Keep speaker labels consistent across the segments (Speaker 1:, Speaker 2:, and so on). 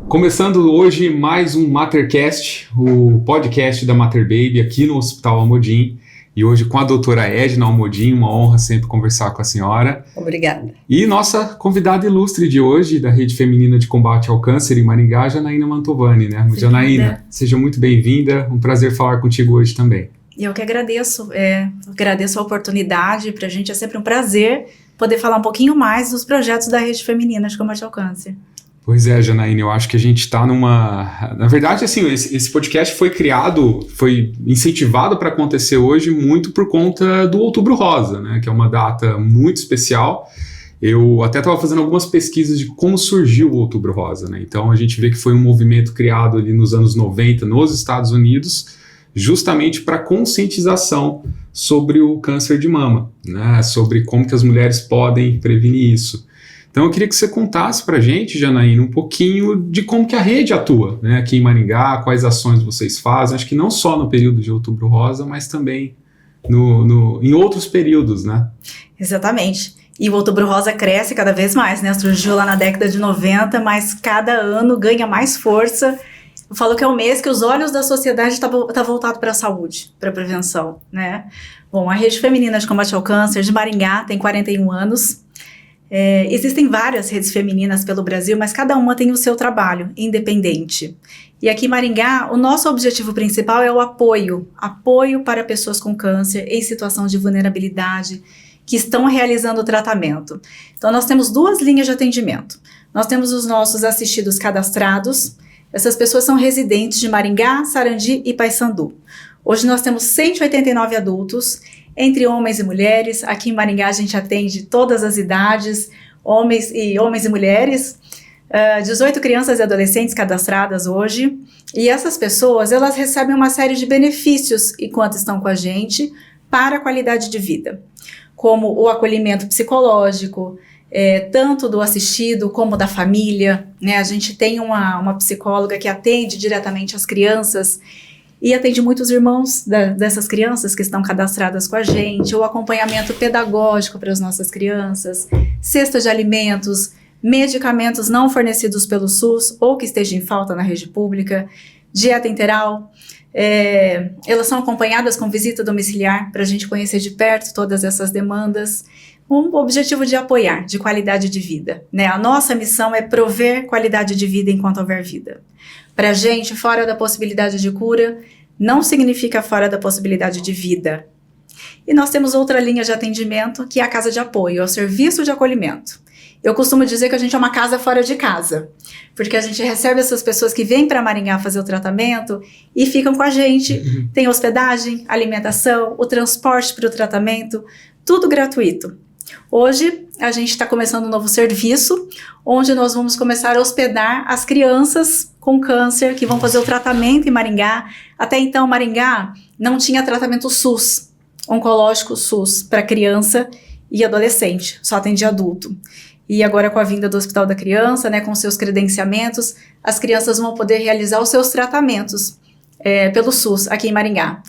Speaker 1: Começando hoje mais um Matercast, o podcast da Mater Baby aqui no Hospital Almodim. E hoje com a doutora Edna Almodim, uma honra sempre conversar com a senhora.
Speaker 2: Obrigada.
Speaker 1: E nossa convidada ilustre de hoje, da Rede Feminina de Combate ao Câncer em Maringá, Janaína Mantovani, né? Janaína, seja muito bem-vinda, um prazer falar contigo hoje também.
Speaker 3: E eu que agradeço a oportunidade, pra gente é sempre um prazer poder falar um pouquinho mais dos projetos da Rede Feminina de Combate ao Câncer.
Speaker 1: Pois é, Janaína, eu acho que a gente está numa... Na verdade, assim, esse podcast foi criado, foi incentivado para acontecer hoje muito por conta do Outubro Rosa, né? Que é uma data muito especial. Eu até estava fazendo algumas pesquisas de como surgiu o Outubro Rosa, né? Então a gente vê que foi um movimento criado ali nos anos 90 nos Estados Unidos, justamente para conscientização sobre o câncer de mama, né? Sobre como que as mulheres podem prevenir isso. Então eu queria que você contasse para a gente, Janaína, um pouquinho de como que a rede atua, né, aqui em Maringá, quais ações vocês fazem, acho que não só no período de Outubro Rosa, mas também em outros períodos, né?
Speaker 3: Exatamente. E o Outubro Rosa cresce cada vez mais, né? Surgiu lá na década de 90, mas cada ano ganha mais força. Eu falo que é o mês que os olhos da sociedade estão voltados para a saúde, para a prevenção, né? Bom, a Rede Feminina de Combate ao Câncer de Maringá tem 41 anos. Existem várias redes femininas pelo Brasil, mas cada uma tem o seu trabalho independente. E aqui em Maringá, o nosso objetivo principal é o apoio para pessoas com câncer em situação de vulnerabilidade que estão realizando o tratamento. Então nós temos duas linhas de atendimento. Nós temos os nossos assistidos cadastrados. Essas pessoas são residentes de Maringá, Sarandi e Paysandu. Hoje nós temos 189 adultos, entre homens e mulheres. Aqui em Maringá a gente atende todas as idades, homens e mulheres, 18 crianças e adolescentes cadastradas hoje. E essas pessoas, elas recebem uma série de benefícios enquanto estão com a gente para a qualidade de vida, como o acolhimento psicológico, tanto do assistido como da família, né? A gente tem uma psicóloga que atende diretamente as crianças e atende muitos irmãos dessas crianças que estão cadastradas com a gente, o acompanhamento pedagógico para as nossas crianças, cesta de alimentos, medicamentos não fornecidos pelo SUS ou que estejam em falta na rede pública, dieta integral. Elas são acompanhadas com visita domiciliar para a gente conhecer de perto todas essas demandas, com o objetivo de apoiar, de qualidade de vida, né? A nossa missão é prover qualidade de vida enquanto houver vida. Para a gente, fora da possibilidade de cura, não significa fora da possibilidade de vida. E nós temos outra linha de atendimento, que é a casa de apoio, é o serviço de acolhimento. Eu costumo dizer que a gente é uma casa fora de casa, porque a gente recebe essas pessoas que vêm para Maringá fazer o tratamento e ficam com a gente. Tem hospedagem, alimentação, o transporte para o tratamento, tudo gratuito. Hoje a gente está começando um novo serviço, onde nós vamos começar a hospedar as crianças com câncer que vão fazer o tratamento em Maringá. Até então Maringá não tinha tratamento SUS, oncológico SUS, para criança e adolescente, só atendia adulto. E agora com a vinda do Hospital da Criança, né, com seus credenciamentos, as crianças vão poder realizar os seus tratamentos pelo SUS aqui em Maringá.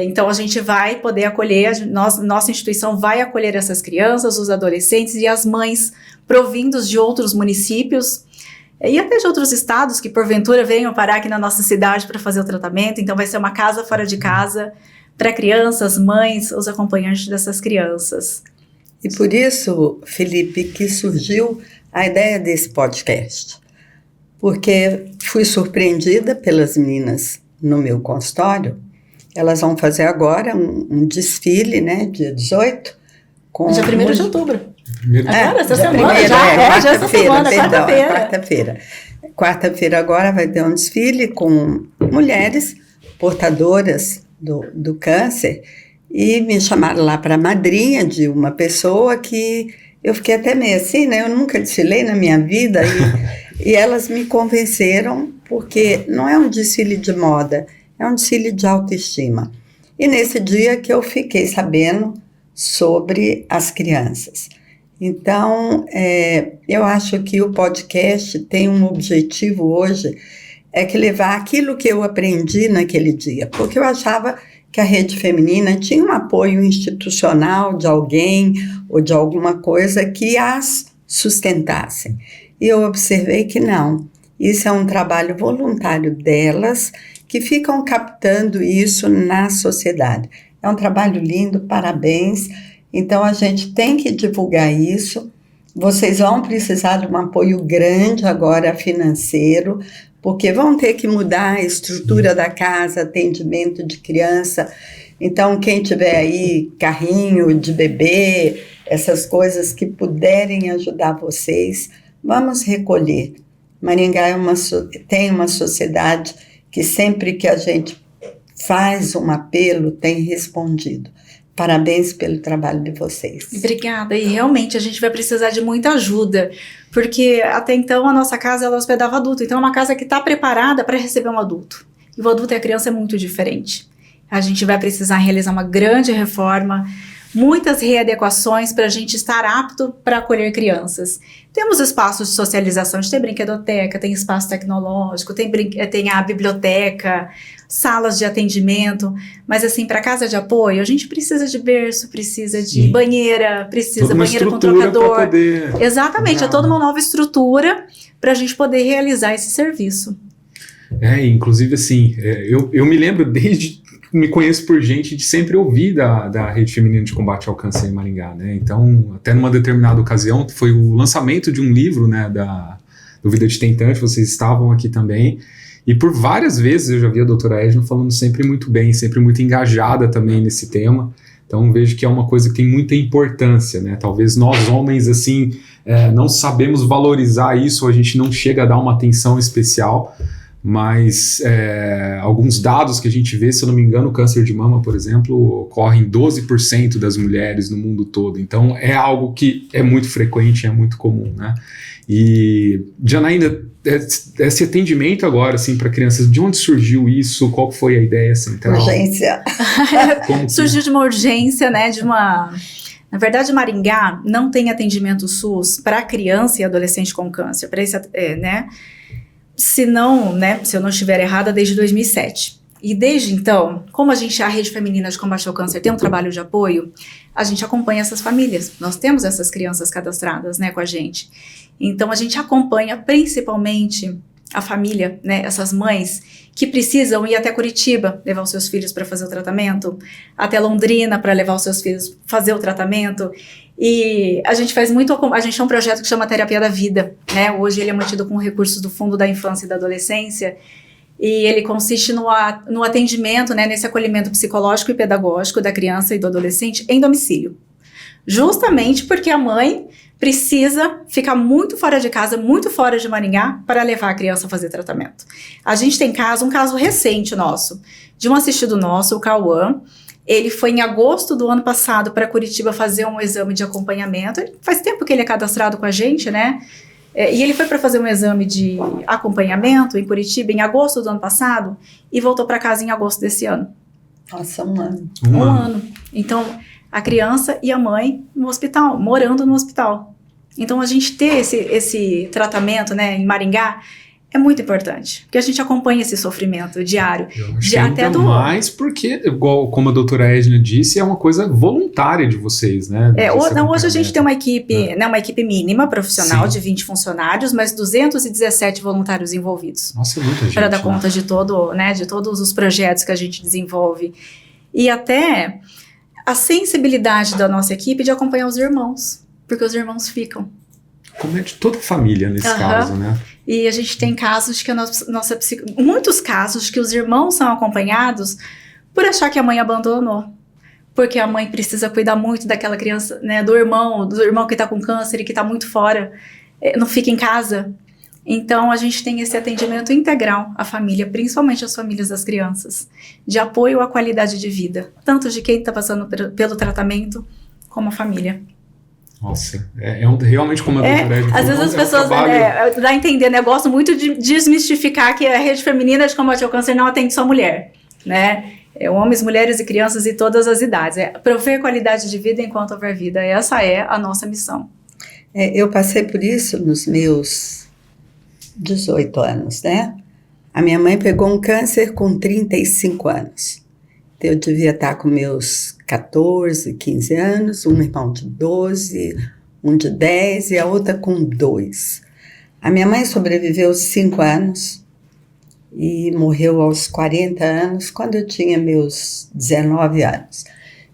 Speaker 3: Então a gente vai poder acolher, nossa instituição vai acolher essas crianças, os adolescentes e as mães provindos de outros municípios e até de outros estados que porventura venham parar aqui na nossa cidade para fazer o tratamento. Então vai ser uma casa fora de casa para crianças, mães, os acompanhantes dessas crianças.
Speaker 2: E por isso, Felipe, que surgiu a ideia desse podcast, porque fui surpreendida pelas meninas no meu consultório. Elas vão fazer agora um desfile, né, dia 18.
Speaker 3: Dia 1º de outubro.
Speaker 1: Agora,
Speaker 3: essa semana,
Speaker 2: quarta-feira. Quarta-feira agora vai ter um desfile com mulheres portadoras do câncer e me chamaram lá para madrinha de uma pessoa que eu fiquei até meio assim, né, eu nunca desfilei na minha vida e elas me convenceram porque não é um desfile de moda, é um desfile de autoestima. E nesse dia que eu fiquei sabendo sobre as crianças. Então, eu acho que o podcast tem um objetivo hoje, que levar aquilo que eu aprendi naquele dia. Porque eu achava que a Rede Feminina tinha um apoio institucional de alguém ou de alguma coisa que as sustentassem. E eu observei que não. Isso é um trabalho voluntário delas, que ficam captando isso na sociedade. É um trabalho lindo, parabéns. Então, a gente tem que divulgar isso. Vocês vão precisar de um apoio grande agora financeiro, porque vão ter que mudar a estrutura da casa, atendimento de criança. Então, quem tiver aí carrinho de bebê, essas coisas que puderem ajudar vocês, vamos recolher. Maringá tem uma sociedade que sempre que a gente faz um apelo, tem respondido. Parabéns pelo trabalho de vocês.
Speaker 3: Obrigada, e realmente a gente vai precisar de muita ajuda, porque até então a nossa casa ela hospedava adulto, então é uma casa que está preparada para receber um adulto. E o adulto e a criança é muito diferente. A gente vai precisar realizar uma grande reforma, muitas readequações para a gente estar apto para acolher crianças. Temos espaços de socialização, a gente tem brinquedoteca, tem espaço tecnológico, tem a biblioteca, salas de atendimento, mas assim, para casa de apoio, a gente precisa de berço, precisa de banheira, precisa banheira com trocador. Exatamente, é toda uma nova estrutura para a gente poder realizar esse serviço.
Speaker 1: Inclusive assim, eu me lembro desde me conheço por gente de sempre ouvir da Rede Feminina de Combate ao Câncer em Maringá, né? Então, até numa determinada ocasião, foi o lançamento de um livro, né, do Vida de Tentante, vocês estavam aqui também, e por várias vezes eu já vi a doutora Edna falando sempre muito bem, sempre muito engajada também nesse tema. Então, vejo que é uma coisa que tem muita importância, né? Talvez nós homens, assim, não sabemos valorizar isso, a gente não chega a dar uma atenção especial, mas alguns dados que a gente vê, se eu não me engano, o câncer de mama, por exemplo, ocorre em 12% das mulheres no mundo todo. Então, é algo que é muito frequente, é muito comum, né? E, Janaína, esse atendimento agora, assim, para crianças, de onde surgiu isso? Qual foi a ideia central?
Speaker 2: Urgência.
Speaker 3: Surgiu de uma urgência, né, Na verdade, Maringá não tem atendimento SUS para criança e adolescente com câncer, para esse, né? Se eu não estiver errada, desde 2007. E desde então, como a Rede Feminina de Combate ao Câncer tem um trabalho de apoio, a gente acompanha essas famílias. Nós temos essas crianças cadastradas, né, com a gente. Então, a gente acompanha principalmente a família, né, essas mães que precisam ir até Curitiba levar os seus filhos para fazer o tratamento, até Londrina para levar os seus filhos fazer o tratamento. E a gente a gente tem um projeto que chama Terapia da Vida, né? Hoje ele é mantido com recursos do Fundo da Infância e da Adolescência, e ele consiste no atendimento, né, nesse acolhimento psicológico e pedagógico da criança e do adolescente em domicílio. Justamente porque a mãe precisa ficar muito fora de casa, muito fora de Maringá, para levar a criança a fazer tratamento. A gente tem um caso recente nosso, de um assistido nosso, o Cauã. Ele foi em agosto do ano passado para Curitiba fazer um exame de acompanhamento. Faz tempo que ele é cadastrado com a gente, né? E ele foi para fazer um exame de acompanhamento em Curitiba em agosto do ano passado e voltou para casa em agosto desse ano.
Speaker 2: Nossa, um ano.
Speaker 3: Um ano. Então, a criança e a mãe no hospital, morando no hospital. Então, a gente ter esse tratamento, né, em Maringá é muito importante, porque a gente acompanha esse sofrimento diário.
Speaker 1: Eu acho até mais porque, igual como a doutora Edna disse, é uma coisa voluntária de vocês, né?
Speaker 3: Hoje a gente tem uma equipe, né, uma equipe mínima, profissional, de 20 funcionários, mas 217 voluntários envolvidos.
Speaker 1: Nossa, é muita gente.
Speaker 3: Para dar conta de todos os projetos que a gente desenvolve. E até a sensibilidade da nossa equipe de acompanhar os irmãos, porque os irmãos ficam.
Speaker 1: Como é de toda a família nesse caso, né?
Speaker 3: E a gente tem casos que muitos casos que os irmãos são acompanhados por achar que a mãe abandonou. Porque a mãe precisa cuidar muito daquela criança, né? Do irmão que está com câncer e que está muito fora, não fica em casa. Então, a gente tem esse atendimento integral à família, principalmente às famílias das crianças, de apoio à qualidade de vida, tanto de quem está passando pelo tratamento, como a família.
Speaker 1: Nossa, realmente como a doutora Edna falou,
Speaker 3: às vezes as pessoas, dá a entender, né? Eu gosto muito de desmistificar que a Rede Feminina de Combate ao Câncer não atende só mulher, né? Homens, mulheres e crianças de todas as idades. Prover qualidade de vida enquanto houver vida. Essa é a nossa missão.
Speaker 2: Eu passei por isso nos meus 18 anos, né? A minha mãe pegou um câncer com 35 anos. Eu devia estar com meus 14, 15 anos, um irmão de 12, um de 10 e a outra com 2. A minha mãe sobreviveu 5 anos e morreu aos 40 anos, quando eu tinha meus 19 anos.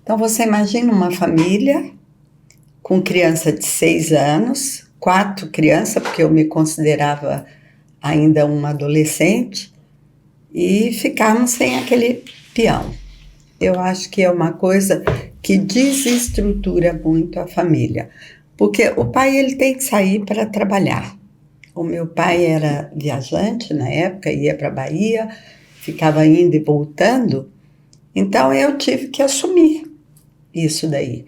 Speaker 2: Então, você imagina uma família com criança de 6 anos, 4 crianças, porque eu me considerava ainda uma adolescente, e ficarmos sem aquele peão. Eu acho que é uma coisa que desestrutura muito a família, porque o pai ele tem que sair para trabalhar. O meu pai era viajante na época, ia para a Bahia, ficava indo e voltando, então eu tive que assumir isso daí.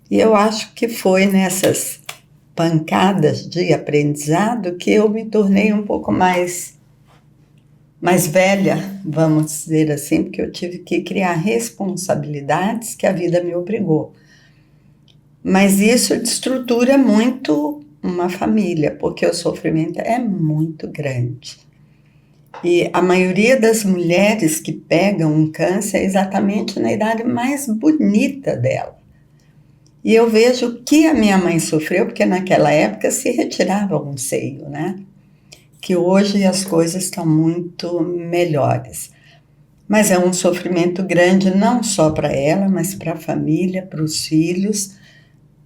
Speaker 2: E eu acho que foi nessas pancadas de aprendizado que eu me tornei um pouco mais velha, vamos dizer assim, porque eu tive que criar responsabilidades que a vida me obrigou. Mas isso destrutura muito uma família, porque o sofrimento é muito grande. E a maioria das mulheres que pegam um câncer é exatamente na idade mais bonita dela. E eu vejo o que a minha mãe sofreu, porque naquela época se retirava um seio, né? Que hoje as coisas estão muito melhores. Mas é um sofrimento grande não só para ela, mas para a família, para os filhos,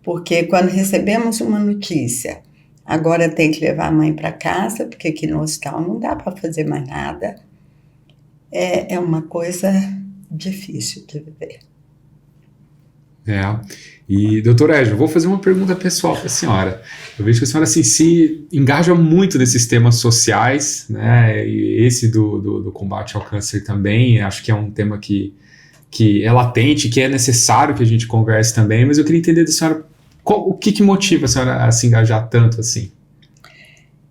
Speaker 2: porque quando recebemos uma notícia, agora tem que levar a mãe para casa, porque aqui no hospital não dá para fazer mais nada, é uma coisa difícil de viver.
Speaker 1: E, doutora Égida, eu vou fazer uma pergunta pessoal para a senhora. Eu vejo que a senhora assim, se engaja muito nesses temas sociais, né? E esse do combate ao câncer também, acho que é um tema que é latente, que é necessário que a gente converse também, mas eu queria entender da senhora o que motiva a senhora a se engajar tanto assim?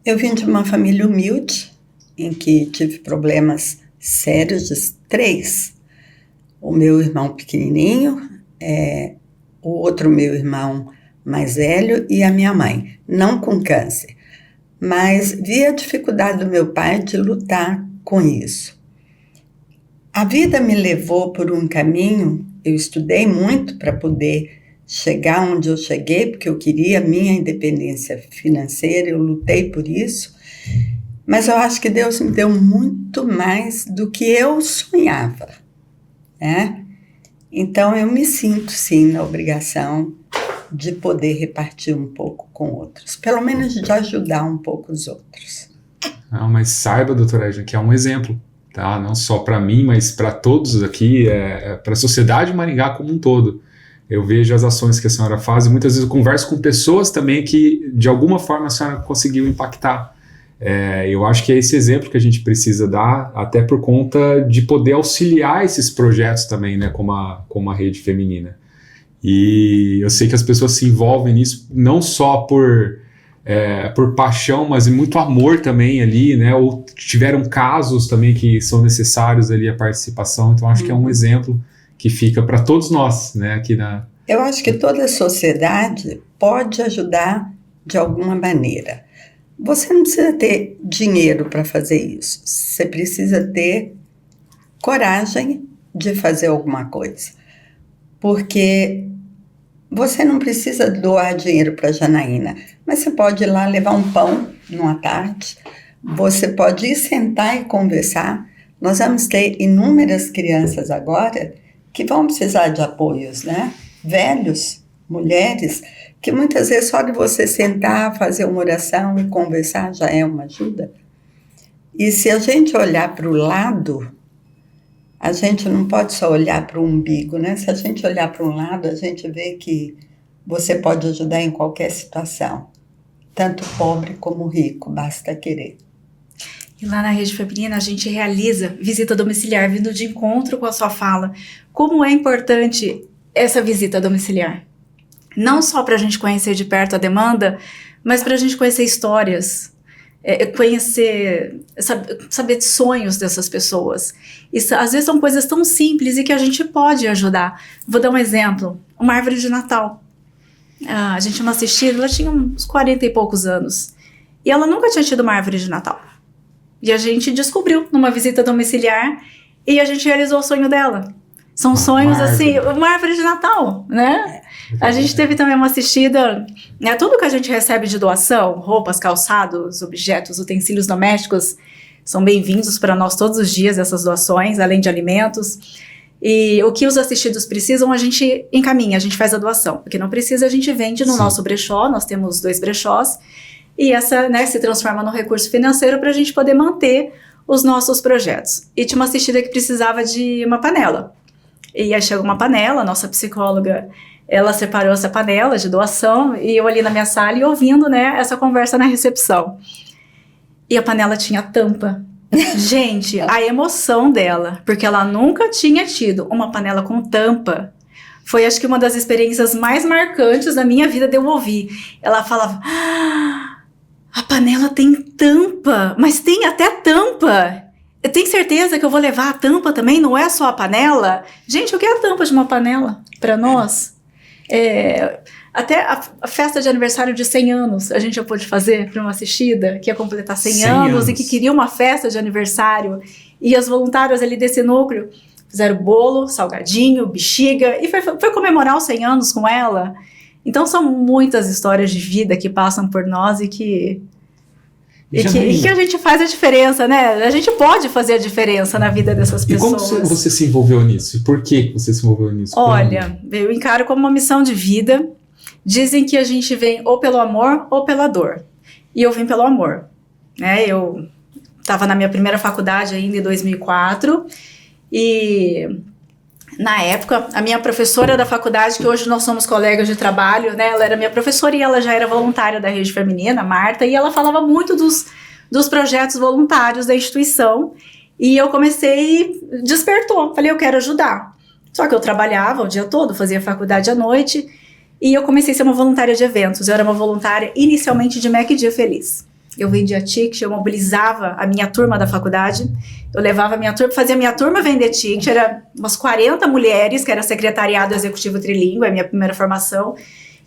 Speaker 2: Eu vim de uma família humilde, em que tive problemas sérios, 3. O meu irmão pequenininho, o outro meu irmão mais velho e a minha mãe, não com câncer, mas vi a dificuldade do meu pai de lutar com isso. A vida me levou por um caminho, eu estudei muito para poder chegar onde eu cheguei, porque eu queria minha independência financeira, eu lutei por isso, mas eu acho que Deus me deu muito mais do que eu sonhava, né? Então, eu me sinto, sim, na obrigação de poder repartir um pouco com outros. Pelo menos de ajudar um pouco os outros.
Speaker 1: Não, mas saiba, doutora Égida, que é um exemplo, tá? Não só para mim, mas para todos aqui, para a sociedade de Maringá como um todo. Eu vejo as ações que a senhora faz e muitas vezes eu converso com pessoas também que, de alguma forma, a senhora conseguiu impactar. Eu acho que é esse exemplo que a gente precisa dar, até por conta de poder auxiliar esses projetos também, né, como a Rede Feminina. E eu sei que as pessoas se envolvem nisso não só por paixão, mas muito amor também ali, né, ou tiveram casos também que são necessários ali a participação, então acho que é um exemplo que fica para todos nós, né, aqui na...
Speaker 2: Eu acho que toda a sociedade pode ajudar de alguma maneira. Você não precisa ter dinheiro para fazer isso. Você precisa ter coragem de fazer alguma coisa. Porque você não precisa doar dinheiro para a Janaína, mas você pode ir lá levar um pão numa tarde, você pode ir sentar e conversar. Nós vamos ter inúmeras crianças agora que vão precisar de apoios, né? Velhos, mulheres, que muitas vezes só de você sentar, fazer uma oração e conversar já é uma ajuda. E se a gente olhar para o lado, a gente não pode só olhar para o umbigo, né? Se a gente olhar para um lado, a gente vê que você pode ajudar em qualquer situação, tanto pobre como rico, basta querer.
Speaker 3: E lá na Rede Feminina a gente realiza visita domiciliar, vindo de encontro com a sua fala. Como é importante essa visita domiciliar? Não só para a gente conhecer de perto a demanda, mas para a gente conhecer histórias, saber de sonhos dessas pessoas. E às vezes são coisas tão simples e que a gente pode ajudar. Vou dar um exemplo, uma árvore de Natal. A gente não assistia, ela tinha uns 40 e poucos anos. E ela nunca tinha tido uma árvore de Natal. E a gente descobriu numa visita domiciliar e a gente realizou o sonho dela. São sonhos,
Speaker 1: árvore.
Speaker 3: assim, uma árvore de Natal, né? A gente teve também uma assistida, né? Tudo que a gente recebe de doação, roupas, calçados, objetos, utensílios domésticos, são bem-vindos para nós todos os dias, essas doações, além de alimentos. E o que os assistidos precisam, a gente encaminha, a gente faz a doação. O que não precisa, a gente vende no nosso brechó, nós temos 2 brechós, e essa, né, se transforma num recurso financeiro para a gente poder manter os nossos projetos. E tinha uma assistida que precisava de uma panela. E aí chegou uma panela, a nossa psicóloga, ela separou essa panela de doação, e eu ali na minha sala e ouvindo, né, essa conversa na recepção. E a panela tinha tampa. Gente, a emoção dela, porque ela nunca tinha tido uma panela com tampa, foi acho que uma das experiências mais marcantes da minha vida de eu ouvir. Ela falava, a panela tem tampa, mas tem até tampa. Eu tenho certeza que eu vou levar a tampa também, não é só a panela? Gente, o que é a tampa de uma panela para nós? Até a festa de aniversário de 100 anos a gente já pôde fazer para uma assistida que ia completar 100 anos e que queria uma festa de aniversário. E as voluntárias ali desse núcleo fizeram bolo, salgadinho, bexiga e foi comemorar os 100 anos com ela. Então são muitas histórias de vida que passam por nós e que a gente faz a diferença, né? A gente pode fazer a diferença na vida dessas pessoas.
Speaker 1: E como você se envolveu nisso? E por que você se envolveu nisso?
Speaker 3: Olha, eu encaro como uma missão de vida. Dizem que a gente vem ou pelo amor ou pela dor. E eu vim pelo amor. Né? Eu estava na minha primeira faculdade ainda em 2004 e na época a minha professora da faculdade, que hoje nós somos colegas de trabalho, né? Ela era minha professora e ela já era voluntária da Rede Feminina, a Marta, e ela falava muito dos projetos voluntários da instituição e eu comecei, despertou, falei, eu quero ajudar. Só que eu trabalhava o dia todo, fazia faculdade à noite e eu comecei a ser uma voluntária de eventos. Eu era uma voluntária inicialmente de Mac Dia Feliz. Eu vendia ticket, eu mobilizava a minha turma da faculdade, eu levava a minha turma, fazia a minha turma vender ticket, era umas 40 mulheres, que era secretariado executivo trilingüe, a minha primeira formação.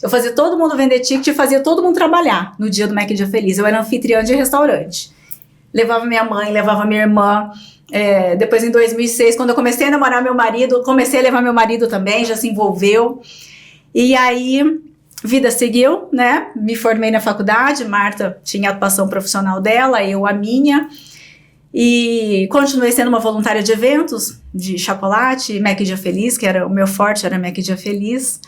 Speaker 3: Eu fazia todo mundo vender ticket e fazia todo mundo trabalhar no dia do Mac Dia Feliz. Eu era anfitriã de restaurante. Levava minha mãe, levava minha irmã. Depois, em 2006, quando eu comecei a namorar meu marido, comecei a levar meu marido também, já se envolveu. E aí, vida seguiu, né? Me formei na faculdade, Marta tinha a atuação profissional dela, eu a minha. E continuei sendo uma voluntária de eventos, de chocolate, Mac Dia Feliz, que era o meu forte, era Mac Dia Feliz.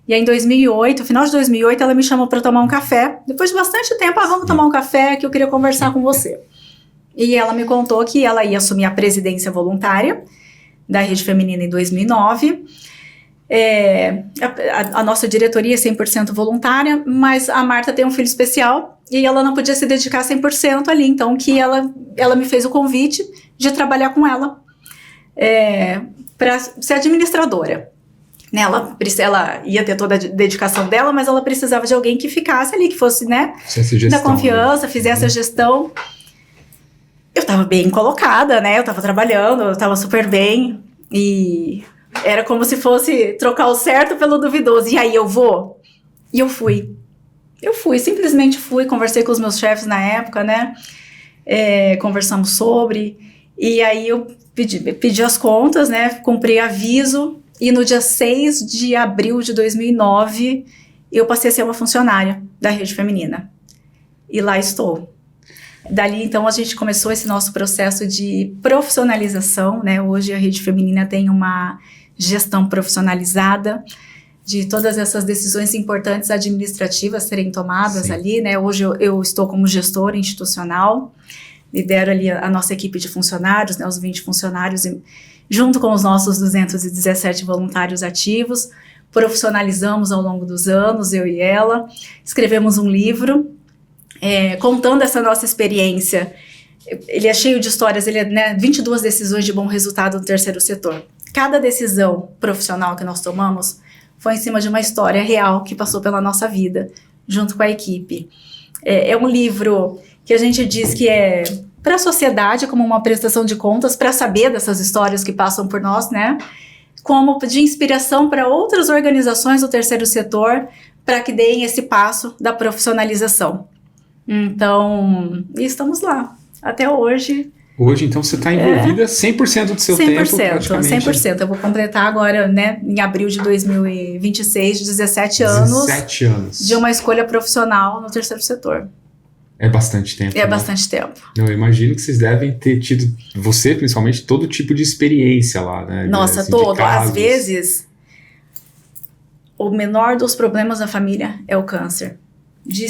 Speaker 3: E aí em 2008, final de 2008, ela me chamou para tomar um café. Depois de bastante tempo, vamos tomar um café que eu queria conversar com você. E ela me contou que ela ia assumir a presidência voluntária da Rede Feminina em 2009. A nossa diretoria é 100% voluntária, mas a Marta tem um filho especial e ela não podia se dedicar 100% ali, então que ela me fez o convite de trabalhar com ela para ser administradora. Né, ela ia ter toda a dedicação dela, mas ela precisava de alguém que ficasse ali, que fosse, né, da confiança, fizesse a gestão. Eu estava bem colocada, né, eu estava trabalhando, eu estava super bem e era como se fosse trocar o certo pelo duvidoso. E aí eu vou? E eu fui. Simplesmente fui, conversei com os meus chefes na época, né? Conversamos sobre. E aí eu pedi as contas, né? Cumpri aviso. E no dia 6 de abril de 2009, eu passei a ser uma funcionária da Rede Feminina. E lá estou. Dali, então, a gente começou esse nosso processo de profissionalização, né? Hoje a Rede Feminina tem uma gestão profissionalizada de todas essas decisões importantes administrativas serem tomadas ali, né? Hoje eu estou como gestora institucional, lidero ali a nossa equipe de funcionários, né? Os 20 funcionários, junto com os nossos 217 voluntários ativos, profissionalizamos ao longo dos anos, eu e ela, escrevemos um livro, contando essa nossa experiência. Ele é cheio de histórias, ele é, né, 22 decisões de bom resultado no terceiro setor. Cada decisão profissional que nós tomamos foi em cima de uma história real que passou pela nossa vida, junto com a equipe. É um livro que a gente diz que é para a sociedade, como uma prestação de contas, para saber dessas histórias que passam por nós, né? Como de inspiração para outras organizações do terceiro setor, para que deem esse passo da profissionalização. Então, estamos lá, até hoje,
Speaker 1: Hoje, então, você está envolvida 100% do seu tempo, praticamente.
Speaker 3: 100%. Eu vou completar agora, né, em abril de 2026, 17 anos.
Speaker 1: 17 anos.
Speaker 3: De uma escolha profissional no terceiro setor.
Speaker 1: É bastante tempo.
Speaker 3: É bastante tempo.
Speaker 1: Eu imagino que vocês devem ter tido, você principalmente, todo tipo de experiência lá, né?
Speaker 3: Nossa,
Speaker 1: assim,
Speaker 3: todo. Às vezes, o menor dos problemas da família é o câncer. De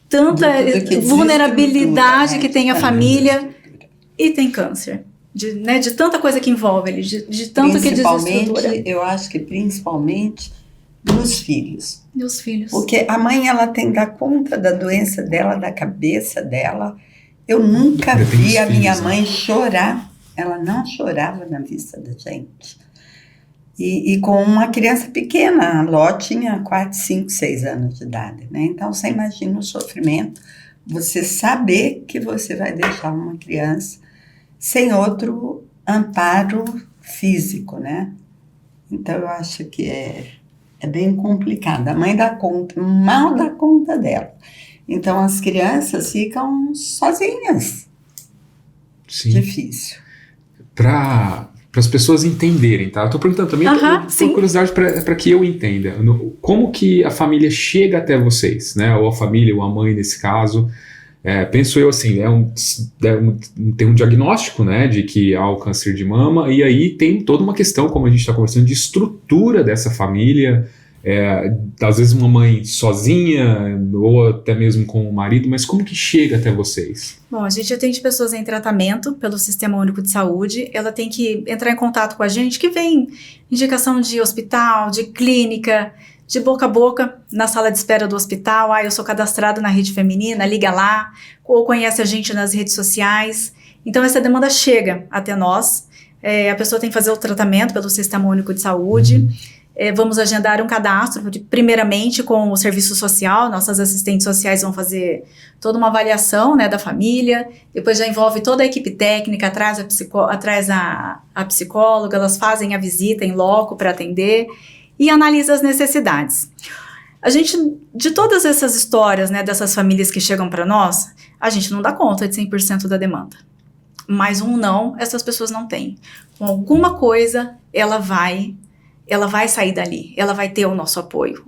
Speaker 3: tanta vulnerabilidade que tem a família e tem câncer. De tanta coisa que envolve ele, de tanto que desestrutura.
Speaker 2: Eu acho que principalmente nos filhos.
Speaker 3: Meus filhos.
Speaker 2: Porque a mãe, ela tem que dar conta da doença dela, da cabeça dela. Eu nunca vi a minha mãe chorar. Ela não chorava na vista da gente. E com uma criança pequena, a Ló tinha 4, 5, 6 anos de idade, né? Então, você imagina o sofrimento, você saber que você vai deixar uma criança sem outro amparo físico, né? Então, eu acho que é bem complicado. A mãe dá conta, mal dá conta dela. Então, as crianças ficam sozinhas.
Speaker 1: Sim.
Speaker 2: Difícil.
Speaker 1: Para as pessoas entenderem, tá? Eu tô perguntando também por curiosidade para que eu entenda. Como que a família chega até vocês, né? Ou a família, ou a mãe nesse caso. Penso eu assim, tem um diagnóstico, né, de que há o câncer de mama, e aí tem toda uma questão, como a gente está conversando, de estrutura dessa família, às vezes uma mãe sozinha, ou até mesmo com o marido, mas como que chega até vocês?
Speaker 3: Bom, a gente atende pessoas em tratamento pelo Sistema Único de Saúde, ela tem que entrar em contato com a gente, que vem indicação de hospital, de clínica, de boca a boca, na sala de espera do hospital. Eu sou cadastrado na rede feminina, liga lá, ou conhece a gente nas redes sociais. Então, essa demanda chega até nós. A pessoa tem que fazer o tratamento pelo Sistema Único de Saúde. Vamos agendar um cadastro, primeiramente com o serviço social. Nossas assistentes sociais vão fazer toda uma avaliação, né, da família. Depois já envolve toda a equipe técnica, traz a psicóloga, elas fazem a visita em loco para atender e analisa as necessidades. A gente, de todas essas histórias, né, dessas famílias que chegam para nós, a gente não dá conta de 100% da demanda. Mas essas pessoas não têm. Com alguma coisa, ela vai sair dali, ela vai ter o nosso apoio.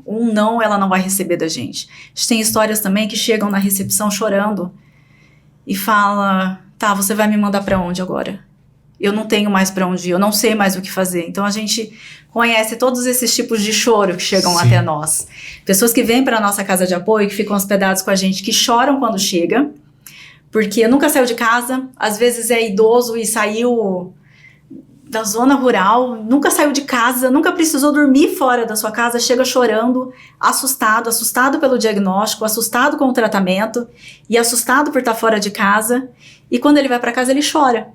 Speaker 3: Ela não vai receber da gente. A gente tem histórias também que chegam na recepção chorando e fala, tá, você vai me mandar para onde agora? Eu não tenho mais para onde ir, eu não sei mais o que fazer. Então, a gente conhece todos esses tipos de choro que chegam até nós. Pessoas que vêm para a nossa casa de apoio, que ficam hospedados com a gente, que choram quando chega, porque nunca saiu de casa, às vezes é idoso e saiu da zona rural, nunca saiu de casa, nunca precisou dormir fora da sua casa, chega chorando, assustado pelo diagnóstico, assustado com o tratamento e assustado por estar fora de casa. E quando ele vai para casa, ele chora.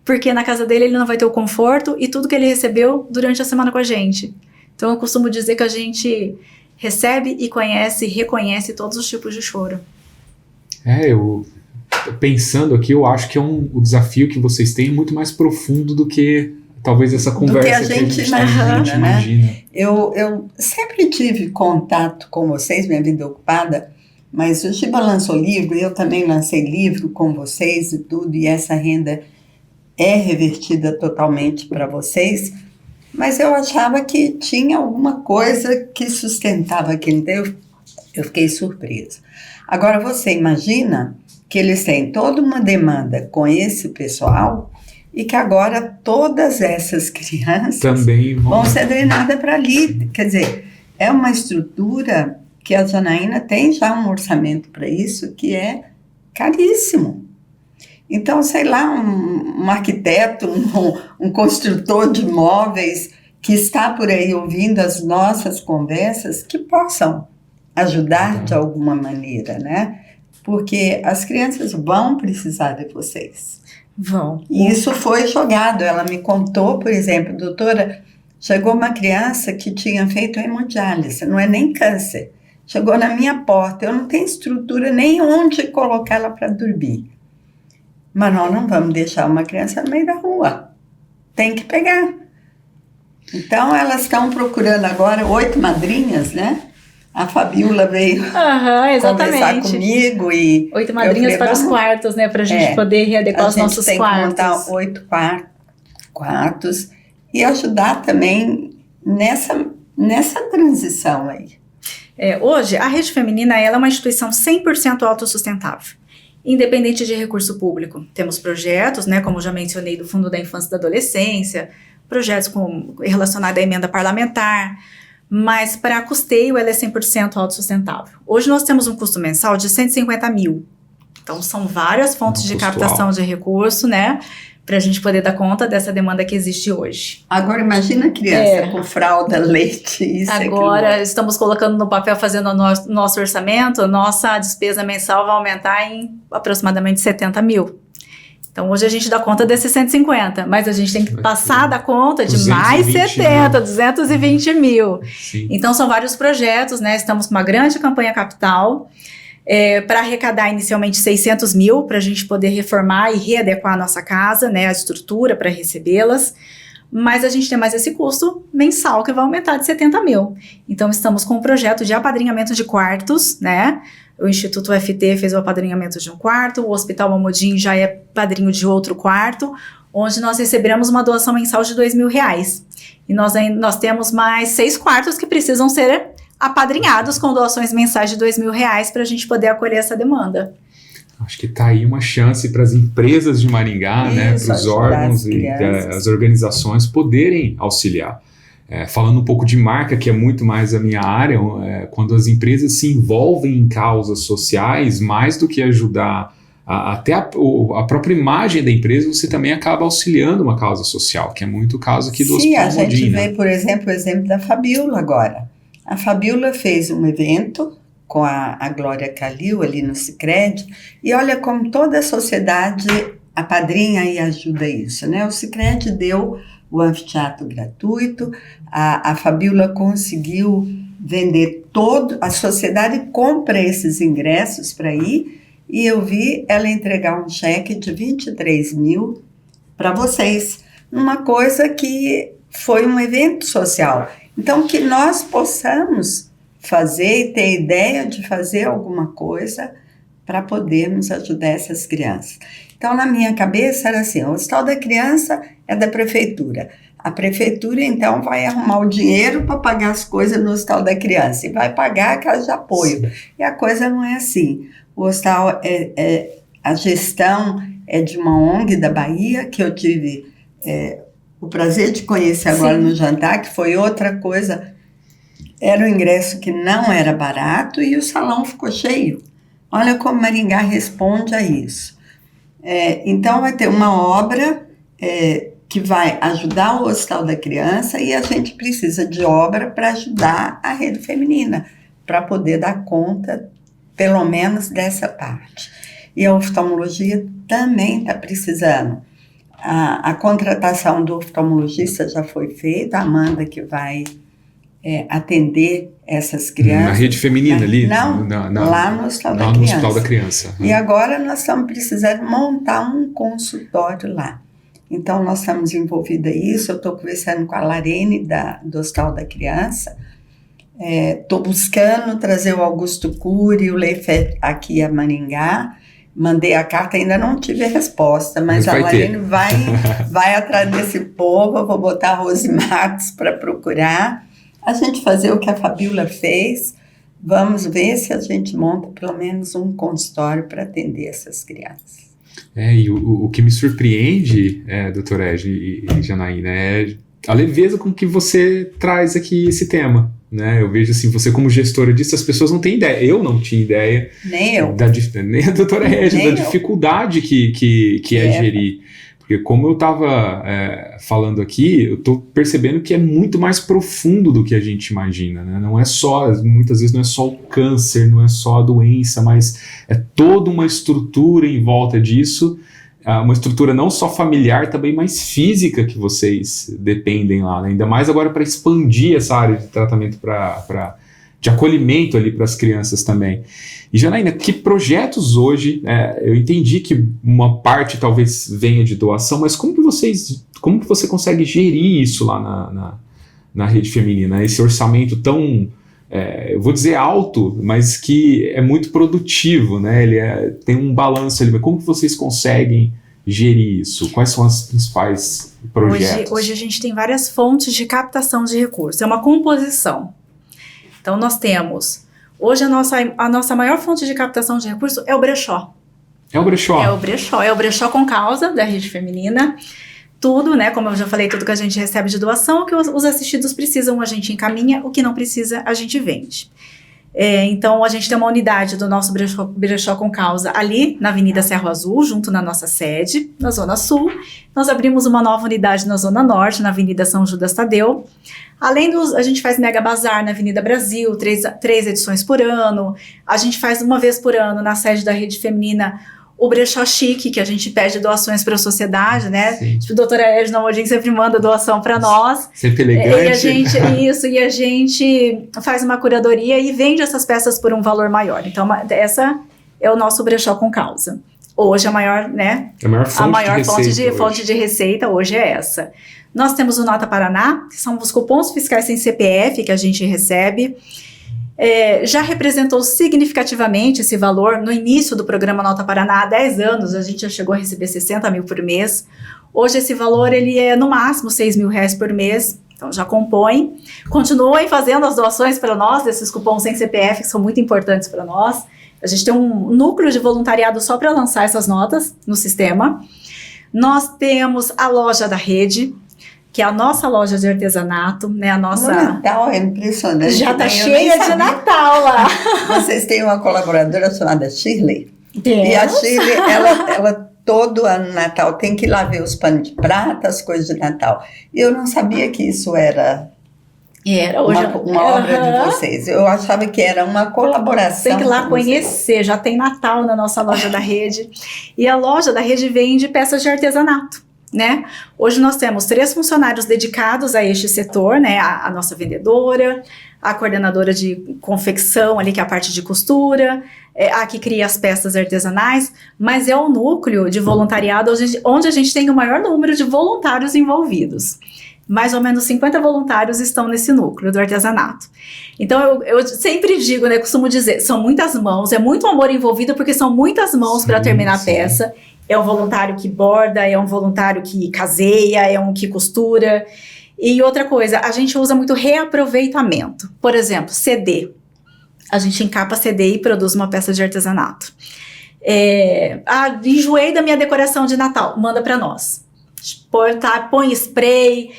Speaker 3: Porque na casa dele ele não vai ter o conforto e tudo que ele recebeu durante a semana com a gente. Então eu costumo dizer que a gente recebe e conhece e reconhece todos os tipos de choro.
Speaker 1: Eu pensando aqui, eu acho que o desafio que vocês têm é muito mais profundo do que talvez essa conversa
Speaker 2: que a gente imagina, né? Eu sempre tive contato com vocês, minha vida ocupada, mas o Giba lançou livro, eu também lancei livro com vocês e tudo, e essa renda é revertida totalmente para vocês, mas eu achava que tinha alguma coisa que sustentava aquilo, então eu fiquei surpresa. Agora você imagina que eles têm toda uma demanda com esse pessoal e que agora todas essas crianças
Speaker 1: também
Speaker 2: vão ser drenadas para ali. Quer dizer, é uma estrutura que a Janaína tem já um orçamento para isso que é caríssimo. Então, sei lá, um arquiteto, um construtor de imóveis que está por aí ouvindo as nossas conversas, que possam ajudar de alguma maneira, né? Porque as crianças vão precisar de vocês.
Speaker 3: Vão.
Speaker 2: E isso foi jogado. Ela me contou, por exemplo, doutora, chegou uma criança que tinha feito hemodiálise, não é nem câncer. Chegou na minha porta, eu não tenho estrutura nem onde colocá-la para dormir. Mas nós não vamos deixar uma criança no meio da rua. Tem que pegar. Então, elas estão procurando agora 8 madrinhas, né? A Fabiola veio conversar comigo e
Speaker 3: 8 madrinhas para os quartos, né? Para a gente poder readequar os nossos quartos. A gente tem que montar
Speaker 2: 8 quartos e ajudar também nessa transição aí.
Speaker 3: Hoje, a Rede Feminina ela é uma instituição 100% autossustentável, independente de recurso público. Temos projetos, né, como já mencionei, do Fundo da Infância e da Adolescência, projetos relacionados à emenda parlamentar, mas para custeio ela é 100% autossustentável. Hoje nós temos um custo mensal de 150 mil. Então são várias fontes de captação de recurso, né? Para a gente poder dar conta dessa demanda que existe hoje.
Speaker 2: Agora imagina a criança com fralda, leite, isso.
Speaker 3: Agora estamos colocando no papel, fazendo o nosso orçamento, nossa despesa mensal vai aumentar em aproximadamente 70 mil. Então hoje a gente dá conta desses 150, mas a gente tem que passar da conta de mais 70, 220 mil.
Speaker 1: Sim.
Speaker 3: Então são vários projetos, né? Estamos com uma grande campanha capital para arrecadar inicialmente 600 mil para a gente poder reformar e readequar a nossa casa, né? A estrutura para recebê-las. Mas a gente tem mais esse custo mensal que vai aumentar de 70 mil. Então estamos com um projeto de apadrinhamento de quartos, né? O Instituto UFT fez o apadrinhamento de um quarto, o Hospital Momodim já é padrinho de outro quarto, onde nós receberemos uma doação mensal de R$2.000. E nós temos mais 6 quartos que precisam ser apadrinhados com doações mensais de R$2.000 para a gente poder acolher essa demanda.
Speaker 1: Acho que está aí uma chance para as empresas de Maringá, né, para os órgãos e as organizações poderem auxiliar. Falando um pouco de marca, que é muito mais a minha área, quando as empresas se envolvem em causas sociais, mais do que ajudar até a própria imagem da empresa, você também acaba auxiliando uma causa social, que é muito o caso aqui do Hospital Modim.
Speaker 2: Sim, a gente vê, por exemplo, o exemplo da Fabiola agora. A Fabiola fez um evento com a Glória Calil ali no Sicredi, e olha como toda a sociedade apadrinha e ajuda isso, né? O Sicredi deu o anfiteatro gratuito, a Fabiola conseguiu vender a sociedade compra esses ingressos para ir, e eu vi ela entregar um cheque de 23 mil para vocês, uma coisa que foi um evento social. Então, que nós possamos fazer e ter ideia de fazer alguma coisa para podermos ajudar essas crianças. Então, na minha cabeça era assim, o Hospital da Criança é da prefeitura. A prefeitura, então, vai arrumar o dinheiro para pagar as coisas no Hospital da Criança e vai pagar a casa de apoio. Sim. E a coisa não é assim. O hospital, a gestão é de uma ONG da Bahia, que eu tive o prazer de conhecer agora no jantar, que foi outra coisa. Era um ingresso que não era barato e o salão ficou cheio. Olha como Maringá responde a isso. Então, vai ter uma obra que vai ajudar o Hospital da Criança e a gente precisa de obra para ajudar a Rede Feminina, para poder dar conta, pelo menos, dessa parte. E a oftalmologia também está precisando. A contratação do oftalmologista já foi feita, a Amanda que vai atender essas crianças.
Speaker 1: Na Rede Feminina ali?
Speaker 2: Não, lá no Hospital da Criança.
Speaker 1: No Hospital da Criança.
Speaker 2: E agora nós estamos precisando montar um consultório lá. Então nós estamos envolvidos nisso, eu estou conversando com a Larene do Hospital da Criança, estou buscando trazer o Augusto Cury e o Leifert aqui a Maringá, mandei a carta, ainda não tive a resposta, mas a Larene vai atrás desse povo, eu vou botar a Rose Matos para procurar, a gente fazer o que a Fabiola fez, vamos ver se a gente monta pelo menos um consultório para atender essas crianças.
Speaker 1: E o que me surpreende, doutora Ege e Janaína, é a leveza com que você traz aqui esse tema. Né? Eu vejo assim, você como gestora disso, as pessoas não têm ideia, eu não tinha ideia.
Speaker 2: Nem eu.
Speaker 1: Nem a doutora Ege, da dificuldade que é gerir. Porque como eu estava falando aqui, eu estou percebendo que é muito mais profundo do que a gente imagina, né? Não é só, muitas vezes não é só o câncer, não é só a doença, mas é toda uma estrutura em volta disso, uma estrutura não só familiar, também mais física que vocês dependem lá, né? Ainda mais agora para expandir essa área de tratamento de acolhimento ali para as crianças também. E Janaína, que projetos hoje, eu entendi que uma parte talvez venha de doação, mas como que você consegue gerir isso lá na Rede Feminina, esse orçamento tão eu vou dizer alto, mas que é muito produtivo, né? Ele tem um balanço ali. Mas como que vocês conseguem gerir isso? Quais são os principais projetos?
Speaker 3: Hoje a gente tem várias fontes de captação de recursos. É uma composição. Então, nós temos... Hoje, a nossa maior fonte de captação de recursos é o brechó.
Speaker 1: É o brechó?
Speaker 3: É o brechó com causa da Rede Feminina. Tudo, né, como eu já falei, tudo que a gente recebe de doação, o que os assistidos precisam, a gente encaminha, o que não precisa, a gente vende. Então, a gente tem uma unidade do nosso brechó com causa ali na Avenida Cerro Azul, junto na nossa sede, na Zona Sul. Nós abrimos uma nova unidade na Zona Norte, na Avenida São Judas Tadeu. Além a gente faz Mega Bazar na Avenida Brasil, 3 edições por ano. A gente faz uma vez por ano na sede da Rede Feminina o brechó chique, que a gente pede doações para a sociedade, né? Tipo, a doutora Edna Modin sempre manda doação para nós.
Speaker 1: Sempre elegante.
Speaker 3: E a gente faz uma curadoria e vende essas peças por um valor maior. Então, essa é o nosso brechó com causa. Hoje, a maior fonte de receita hoje é essa. Nós temos o Nota Paraná, que são os cupons fiscais sem CPF que a gente recebe. Já representou significativamente esse valor no início do programa Nota Paraná. Há 10 anos a gente já chegou a receber 60 mil por mês. Hoje esse valor ele é no máximo 6 mil reais por mês, então já compõe. Continuem fazendo as doações para nós, desses cupons sem CPF, que são muito importantes para nós. A gente tem um núcleo de voluntariado só para lançar essas notas no sistema. Nós temos a loja da rede, que é a nossa loja de artesanato, né? A nossa...
Speaker 2: No Natal é impressionante.
Speaker 3: Já tá cheia de Natal lá.
Speaker 2: Vocês têm uma colaboradora chamada Shirley.
Speaker 3: Temos.
Speaker 2: E a Shirley, ela todo ano Natal tem que ir lá ver os panos de prata, as coisas de Natal. E eu não sabia que isso era uma obra de vocês. Eu achava que era uma colaboração.
Speaker 3: Tem que ir lá conhecer, já tem Natal na nossa loja da rede. E a loja da rede vende peças de artesanato, né? Hoje nós temos 3 funcionários dedicados a este setor, né? A nossa vendedora, a coordenadora de confecção ali, que é a parte de costura, a que cria as peças artesanais, mas é o núcleo de voluntariado onde a gente tem o maior número de voluntários envolvidos. Mais ou menos 50 voluntários estão nesse núcleo do artesanato. Então, eu sempre digo, né, costumo dizer, são muitas mãos, é muito amor envolvido, porque são muitas mãos para terminar a peça. É um voluntário que borda, é um voluntário que caseia, é um que costura. E outra coisa, a gente usa muito reaproveitamento. Por exemplo, CD. A gente encapa CD e produz uma peça de artesanato. Enjoei da minha decoração de Natal, manda para nós. Põe spray,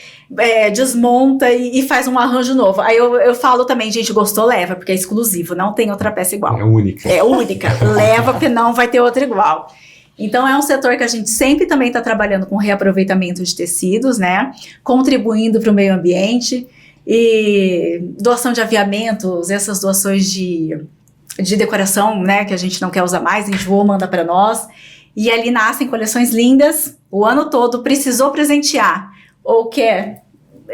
Speaker 3: desmonta e faz um arranjo novo. Aí eu falo também, gente, gostou, leva, porque é exclusivo, não tem outra peça igual.
Speaker 1: É única.
Speaker 3: É única, leva porque não vai ter outra igual. Então, é um setor que a gente sempre também está trabalhando com reaproveitamento de tecidos, né? Contribuindo para o meio ambiente. E doação de aviamentos, essas doações de decoração, né? Que a gente não quer usar mais, enjoou, manda para nós. E ali nascem coleções lindas, o ano todo. Precisou presentear ou quer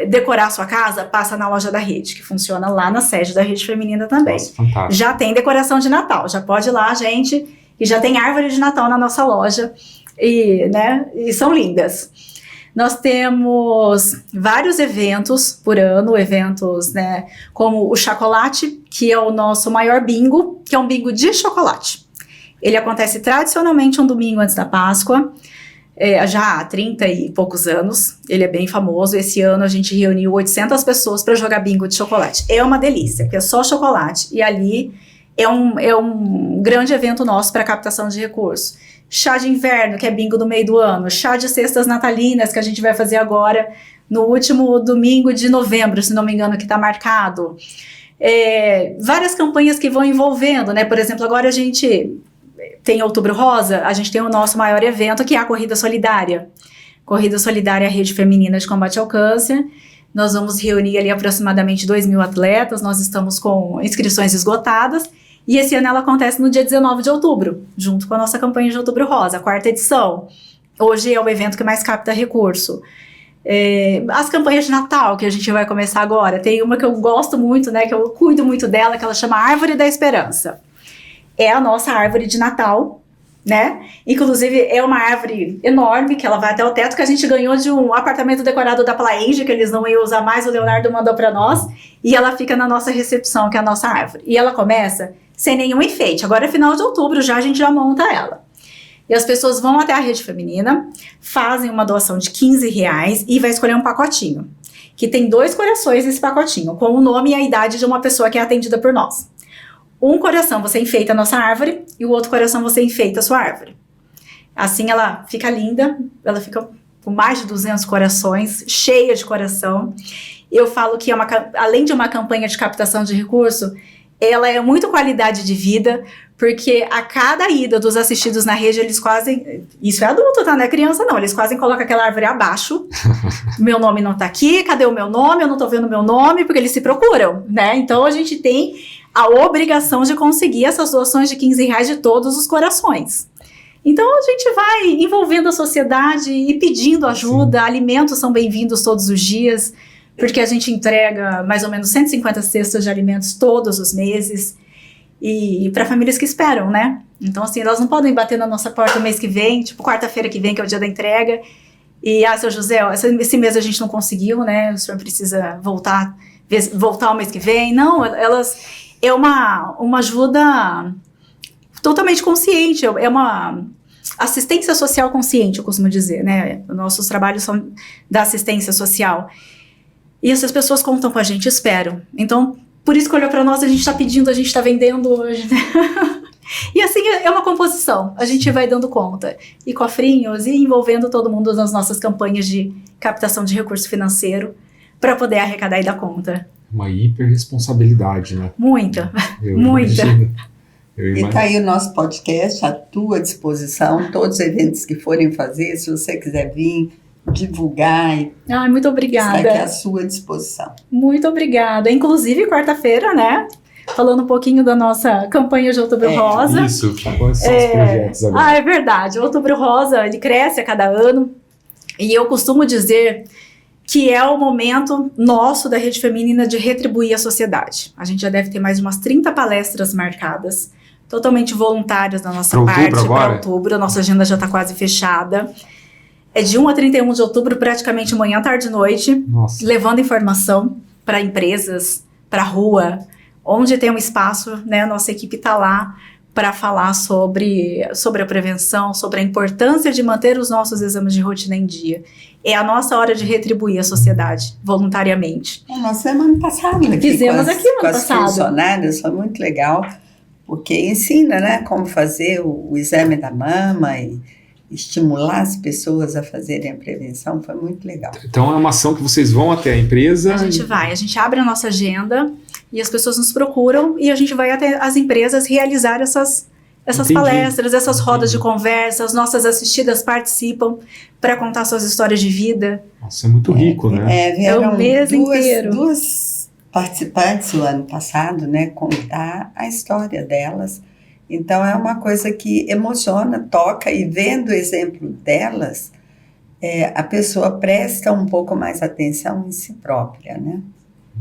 Speaker 3: decorar a sua casa, passa na loja da rede, que funciona lá na sede da Rede Feminina também.
Speaker 1: Nossa, fantástico.
Speaker 3: Já tem decoração de Natal, já pode ir lá, gente... E já tem árvore de Natal na nossa loja, e são lindas. Nós temos vários eventos por ano, eventos, né, como o Chocolate, que é o nosso maior bingo, que é um bingo de chocolate. Ele acontece tradicionalmente um domingo antes da Páscoa, já há 30 e poucos anos, ele é bem famoso. Esse ano a gente reuniu 800 pessoas para jogar bingo de chocolate. É uma delícia, porque é só chocolate, e ali... É um grande evento nosso para captação de recursos. Chá de inverno, que é bingo do meio do ano. Chá de cestas natalinas, que a gente vai fazer agora no último domingo de novembro, se não me engano, que está marcado. Várias campanhas que vão envolvendo, né? Por exemplo, agora a gente tem Outubro Rosa, a gente tem o nosso maior evento, que é a Corrida Solidária. Corrida Solidária Rede Feminina de Combate ao Câncer. Nós vamos reunir ali aproximadamente 2.000 atletas, nós estamos com inscrições esgotadas. E esse ano ela acontece no dia 19 de outubro, junto com a nossa campanha de Outubro Rosa, a 4ª edição. Hoje é o evento que mais capta recurso. As campanhas de Natal, que a gente vai começar agora, tem uma que eu gosto muito, né, que eu cuido muito dela, que ela chama Árvore da Esperança. É a nossa árvore de Natal, né? Inclusive, é uma árvore enorme, que ela vai até o teto, que a gente ganhou de um apartamento decorado da Plaenge, que eles não iam usar mais, o Leonardo mandou para nós, e ela fica na nossa recepção, que é a nossa árvore. E ela começa sem nenhum enfeite. Agora é final de outubro, a gente já monta ela. E as pessoas vão até a Rede Feminina, fazem uma doação de R$15 e vai escolher um pacotinho, que tem 2 corações nesse pacotinho, com o nome e a idade de uma pessoa que é atendida por nós. Um coração você enfeita a nossa árvore e o outro coração você enfeita a sua árvore. Assim ela fica linda, ela fica com mais de 200 corações, cheia de coração. Eu falo que além de uma campanha de captação de recurso, ela é muito qualidade de vida, porque a cada ida dos assistidos na rede, eles quase... Isso é adulto, tá? Não é criança, não. Eles quase colocam aquela árvore abaixo. Meu nome não tá aqui, cadê o meu nome? Eu não tô vendo o meu nome, porque eles se procuram, né? Então, a gente tem a obrigação de conseguir essas doações de R$15 de todos os corações. Então, a gente vai envolvendo a sociedade e pedindo ajuda. Sim. Alimentos são bem-vindos todos os dias, porque a gente entrega mais ou menos 150 cestas de alimentos todos os meses. E para famílias que esperam, né? Então, assim, elas não podem bater na nossa porta o mês que vem, tipo quarta-feira que vem, que é o dia da entrega. E, seu José, esse mês a gente não conseguiu, né? O senhor precisa voltar o mês que vem. Não, elas... É uma ajuda totalmente consciente, é uma assistência social consciente, eu costumo dizer, né? Nossos trabalhos são da assistência social. E essas pessoas contam com a gente, esperam. Então, por isso que olhou para nós, a gente está pedindo, a gente está vendendo hoje. E assim, é uma composição, a gente vai dando conta. E cofrinhos, e envolvendo todo mundo nas nossas campanhas de captação de recurso financeiro, para poder arrecadar e dar conta.
Speaker 1: Uma hiperresponsabilidade, né?
Speaker 3: Muita, muita.
Speaker 2: E tá aí o nosso podcast à tua disposição, todos os eventos que forem fazer, se você quiser vir, divulgar.
Speaker 3: Ai, muito obrigada.
Speaker 2: Está aqui à sua disposição.
Speaker 3: Muito obrigada. Inclusive, quarta-feira, né? Falando um pouquinho da nossa campanha de Outubro Rosa.
Speaker 1: Isso, quais são os projetos agora?
Speaker 3: É verdade. O Outubro Rosa, ele cresce a cada ano. E eu costumo dizer que é o momento nosso da Rede Feminina de retribuir a sociedade. A gente já deve ter mais de umas 30 palestras marcadas, totalmente voluntárias da nossa parte, para outubro. A nossa agenda já está quase fechada. É de 1 a 31 de outubro, praticamente manhã, tarde e noite, levando informação para empresas, para a rua, onde tem um espaço, né? A nossa equipe está lá para falar sobre a prevenção, sobre a importância de manter os nossos exames de rotina em dia. É a nossa hora de retribuir a sociedade, voluntariamente.
Speaker 2: Nós semana passada
Speaker 3: fizemos aqui no ano passado.
Speaker 2: As funcionárias, foi muito legal, porque ensina, né, como fazer o exame da mama e estimular as pessoas a fazerem a prevenção, foi muito legal.
Speaker 1: Então é uma ação que vocês vão até a empresa?
Speaker 3: A gente abre a nossa agenda e as pessoas nos procuram e a gente vai até as empresas realizar essas palestras, essas rodas de conversa, as nossas assistidas participam para contar suas histórias de vida.
Speaker 1: Nossa, é muito rico, né?
Speaker 3: É o mês inteiro.
Speaker 2: Duas participantes o ano passado, né, contar a história delas. Então é uma coisa que emociona, toca, e vendo o exemplo delas, a pessoa presta um pouco mais atenção em si própria, né?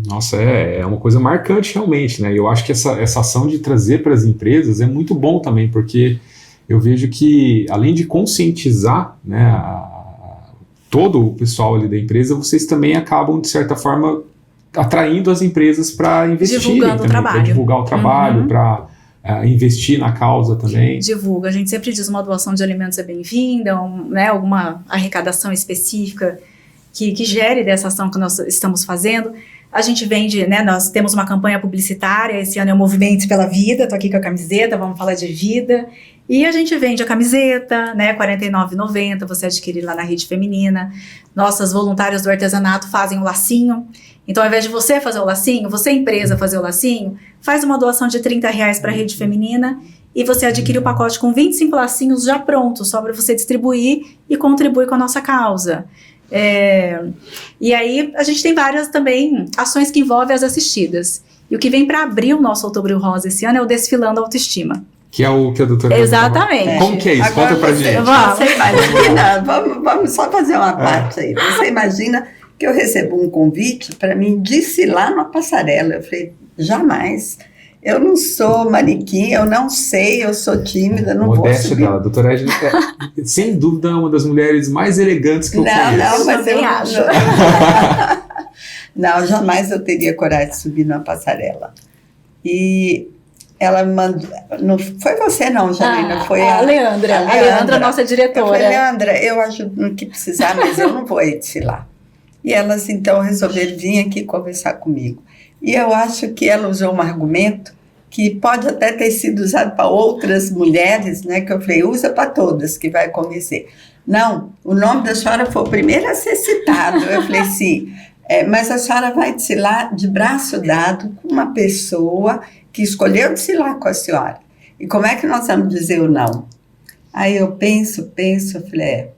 Speaker 1: Nossa, é uma coisa marcante realmente, né? Eu acho que essa ação de trazer para as empresas é muito bom também, porque eu vejo que, além de conscientizar, né, todo o pessoal ali da empresa, vocês também acabam, de certa forma, atraindo as empresas para investirem também, para divulgar o trabalho, para investir na causa também.
Speaker 3: Divulga, a gente sempre diz uma doação de alimentos é bem-vinda, né, alguma arrecadação específica que gere dessa ação que nós estamos fazendo. A gente vende, né, nós temos uma campanha publicitária, esse ano é o Movimento pela Vida, tô aqui com a camiseta, vamos falar de vida, e a gente vende a camiseta, né, R$ 49,90, você adquire lá na Rede Feminina. Nossas voluntárias do artesanato fazem o lacinho, então ao invés de você fazer o lacinho, você empresa fazer o lacinho, faz uma doação de R$30 para a Rede Feminina e você adquire o pacote com 25 lacinhos já prontos, só para você distribuir e contribuir com a nossa causa. E aí a gente tem várias também ações que envolvem as assistidas. E o que vem para abrir o nosso Outubro Rosa esse ano é o Desfilando Autoestima.
Speaker 1: Que é o que a doutora...
Speaker 3: Exatamente.
Speaker 1: Como que é isso?
Speaker 2: Agora
Speaker 1: conta pra gente.
Speaker 2: Você imagina, vamos só fazer uma parte aí. Você imagina que eu recebo um convite para mim desfilar numa passarela. Eu falei, jamais. Eu não sou manequim, eu não sei, eu sou tímida, não vou
Speaker 1: Modéstia
Speaker 2: subir.
Speaker 1: dela. A doutora Edna é, sem dúvida, uma das mulheres mais elegantes que eu conheço.
Speaker 2: Não, mas
Speaker 3: também
Speaker 2: eu
Speaker 3: acho.
Speaker 2: Não, jamais eu teria coragem de subir numa passarela. E ela me mandou. Não foi você, não, Janaína, foi
Speaker 3: a Leandra. A Leandra, nossa
Speaker 2: Eu
Speaker 3: diretora.
Speaker 2: falei, Leandra, eu ajudo no que precisar, mas eu não vou desfilar. E elas, então, resolveram vir aqui conversar comigo. E eu acho que ela usou um argumento que pode até ter sido usado para outras mulheres, né? Que eu falei, usa para todas, que vai convencer. Não, o nome da senhora foi o primeiro a ser citado. Eu falei, sim, mas a senhora vai desfilar de braço dado com uma pessoa que escolheu desfilar com a senhora. E como é que nós vamos dizer o não? Aí eu penso, eu falei,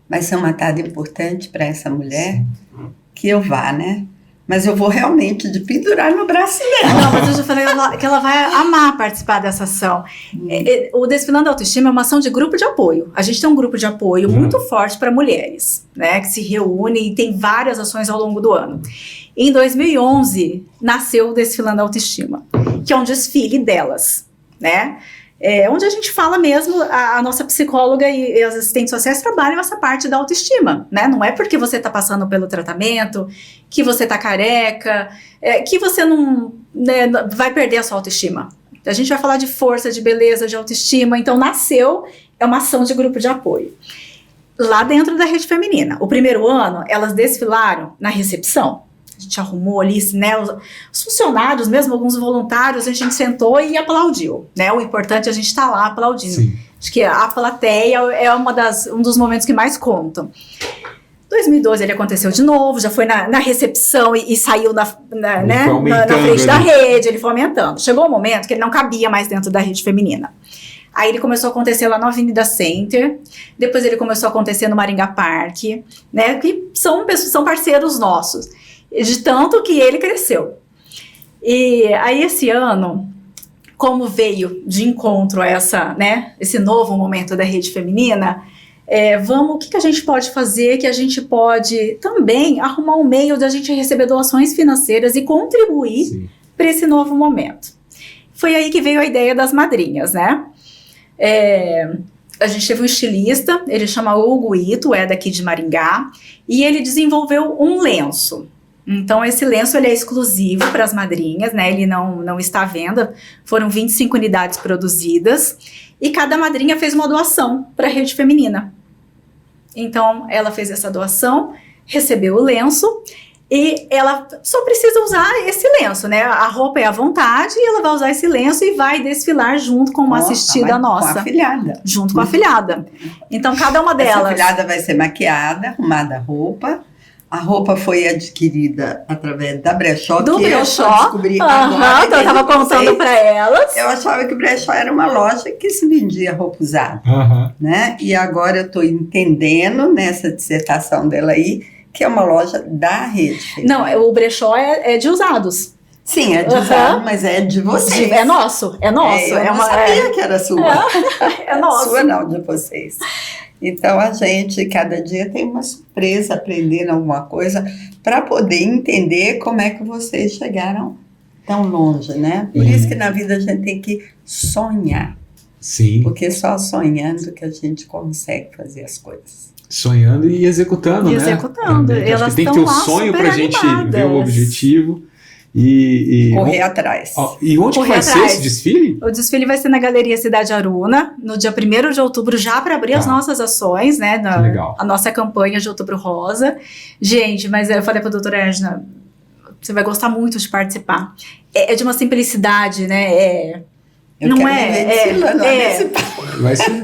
Speaker 2: vai ser uma tarde importante para essa mulher, que eu vá, né? Mas eu vou realmente de pendurar no braço dela.
Speaker 3: Não, mas eu já falei que ela vai amar participar dessa ação. O Desfilando Autoestima é uma ação de grupo de apoio. A gente tem um grupo de apoio muito forte para mulheres, né? Que se reúne e tem várias ações ao longo do ano. Em 2011, nasceu o Desfilando Autoestima, que é um desfile delas, né? Onde a gente fala mesmo, a nossa psicóloga e as assistentes sociais trabalham essa parte da autoestima, né? Não é porque você está passando pelo tratamento, que você está careca, que você não, né, vai perder a sua autoestima. A gente vai falar de força, de beleza, de autoestima. Então, nasceu, é uma ação de grupo de apoio. Lá dentro da Rede Feminina. O primeiro ano, elas desfilaram na recepção. A gente arrumou ali, né, os funcionários, mesmo alguns voluntários, a gente sentou e aplaudiu, né? O importante é a gente estar lá aplaudindo. Sim. Acho que a plateia é um dos momentos que mais contam. 2012 ele aconteceu de novo, já foi na recepção e saiu na frente da rede, ele foi aumentando. Chegou um momento que ele não cabia mais dentro da Rede Feminina. Aí ele começou a acontecer lá no Avenida Center, depois ele começou a acontecer no Maringá Park, né? Que são parceiros nossos. De tanto que ele cresceu. E aí esse ano, como veio de encontro a esse novo momento da Rede Feminina, o que a gente pode fazer, que a gente pode também arrumar um meio de a gente receber doações financeiras e contribuir para esse novo momento. Foi aí que veio a ideia das madrinhas, né? A gente teve um estilista, ele chama Hugo Ito, daqui de Maringá, e ele desenvolveu um lenço. Então, esse lenço ele é exclusivo para as madrinhas, né? Ele não está à venda. Foram 25 unidades produzidas. E cada madrinha fez uma doação para a Rede Feminina. Então, ela fez essa doação, recebeu o lenço e ela só precisa usar esse lenço, né? A roupa é à vontade e ela vai usar esse lenço e vai desfilar junto com uma assistida nossa.
Speaker 2: Com a afilhada.
Speaker 3: Junto com a afilhada. Então, cada uma delas...
Speaker 2: Essa afilhada vai ser maquiada, arrumada a roupa. A roupa foi adquirida através da brechó,
Speaker 3: do
Speaker 2: que
Speaker 3: brechó.
Speaker 2: Eu só descobri agora.
Speaker 3: Então eu estava contando para elas.
Speaker 2: Eu achava que o brechó era uma loja que se vendia roupa usada, né? E agora eu estou entendendo, nessa dissertação dela aí, que é uma loja da Rede Feminina.
Speaker 3: Não, o brechó é de usados.
Speaker 2: Sim, é de usado, mas é de vocês.
Speaker 3: É nosso.
Speaker 2: Eu não sabia que era sua.
Speaker 3: É nosso.
Speaker 2: Sua não, de vocês. Então, a gente, cada dia tem uma surpresa, aprendendo alguma coisa, para poder entender como é que vocês chegaram tão longe, né? Por isso que na vida a gente tem que sonhar.
Speaker 1: Sim.
Speaker 2: Porque só sonhando que a gente consegue fazer as coisas.
Speaker 1: Sonhando e executando, né?
Speaker 3: Executando.
Speaker 1: Elas tem que ter o sonho para a gente ver o objetivo. E
Speaker 2: correr atrás.
Speaker 1: E onde que vai ser esse desfile?
Speaker 3: O desfile vai ser na Galeria Cidade Aruna, no dia 1º de outubro, já para abrir as nossas ações, né? A nossa campanha de Outubro Rosa. Gente, mas eu falei para a doutora Edna, você vai gostar muito de participar. É de uma simplicidade, né?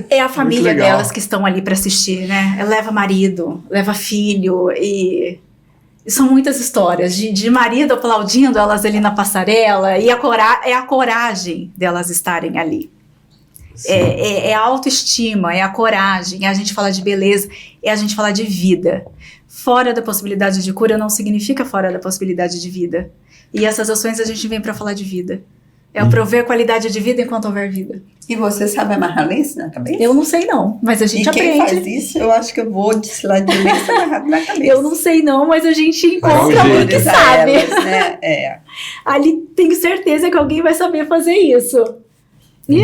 Speaker 3: É a família delas que estão ali para assistir, né? Leva marido, leva filho e são muitas histórias de marido aplaudindo elas ali na passarela e a coragem delas estarem ali. É a autoestima, é a coragem, é a gente falar de beleza, é a gente falar de vida. Fora da possibilidade de cura não significa fora da possibilidade de vida. E essas ações a gente vem para falar de vida. É prover a qualidade de vida enquanto houver vida.
Speaker 2: E você sabe amarrar lenço na cabeça?
Speaker 3: Eu não sei não, mas a gente aprende.
Speaker 2: Quem faz isso, eu acho que eu vou desfilar de lenço amarrado na cabeça.
Speaker 3: Eu não sei não, mas a gente encontra alguém que sabe.
Speaker 2: Elas, né?
Speaker 3: Ali tenho certeza que alguém vai saber fazer isso. E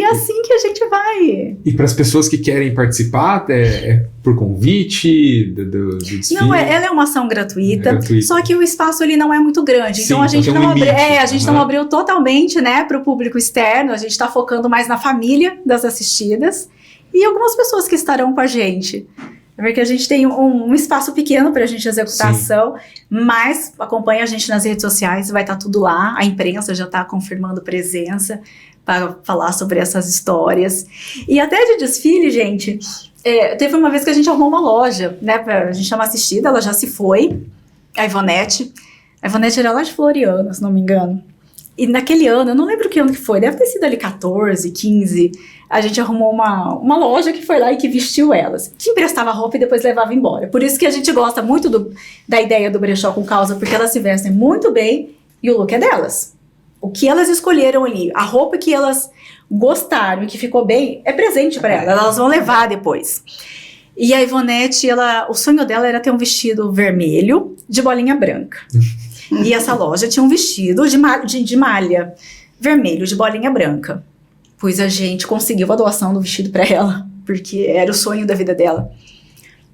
Speaker 3: é assim que a gente vai.
Speaker 1: E para as pessoas que querem participar, é por convite do desfile?
Speaker 3: Não, ela é uma ação gratuita, só que o espaço ali não é muito grande. Então a gente não abriu, a gente não abriu totalmente, né, para o público externo. A gente está focando mais na família das assistidas e algumas pessoas que estarão com a gente. Porque a gente tem um espaço pequeno para a gente executar a ação, mas acompanha a gente nas redes sociais, vai estar tudo lá. A imprensa já está confirmando presença para falar sobre essas histórias. E até de desfile, gente, teve uma vez que a gente arrumou uma loja, né, a gente chama assistida, ela já se foi, a Ivonete. A Ivonete era lá de Floriano, se não me engano. E naquele ano, eu não lembro que ano que foi, deve ter sido ali 14, 15, a gente arrumou uma loja que foi lá e que vestiu elas, que emprestava roupa e depois levava embora. Por isso que a gente gosta muito da ideia do brechó com causa, porque elas se vestem muito bem e o look é delas. O que elas escolheram ali, a roupa que elas gostaram e que ficou bem, é presente para elas, elas vão levar depois. E a Ivonete, o sonho dela era ter um vestido vermelho de bolinha branca. E essa loja tinha um vestido de malha vermelho de bolinha branca. Pois a gente conseguiu a doação do vestido para ela, porque era o sonho da vida dela.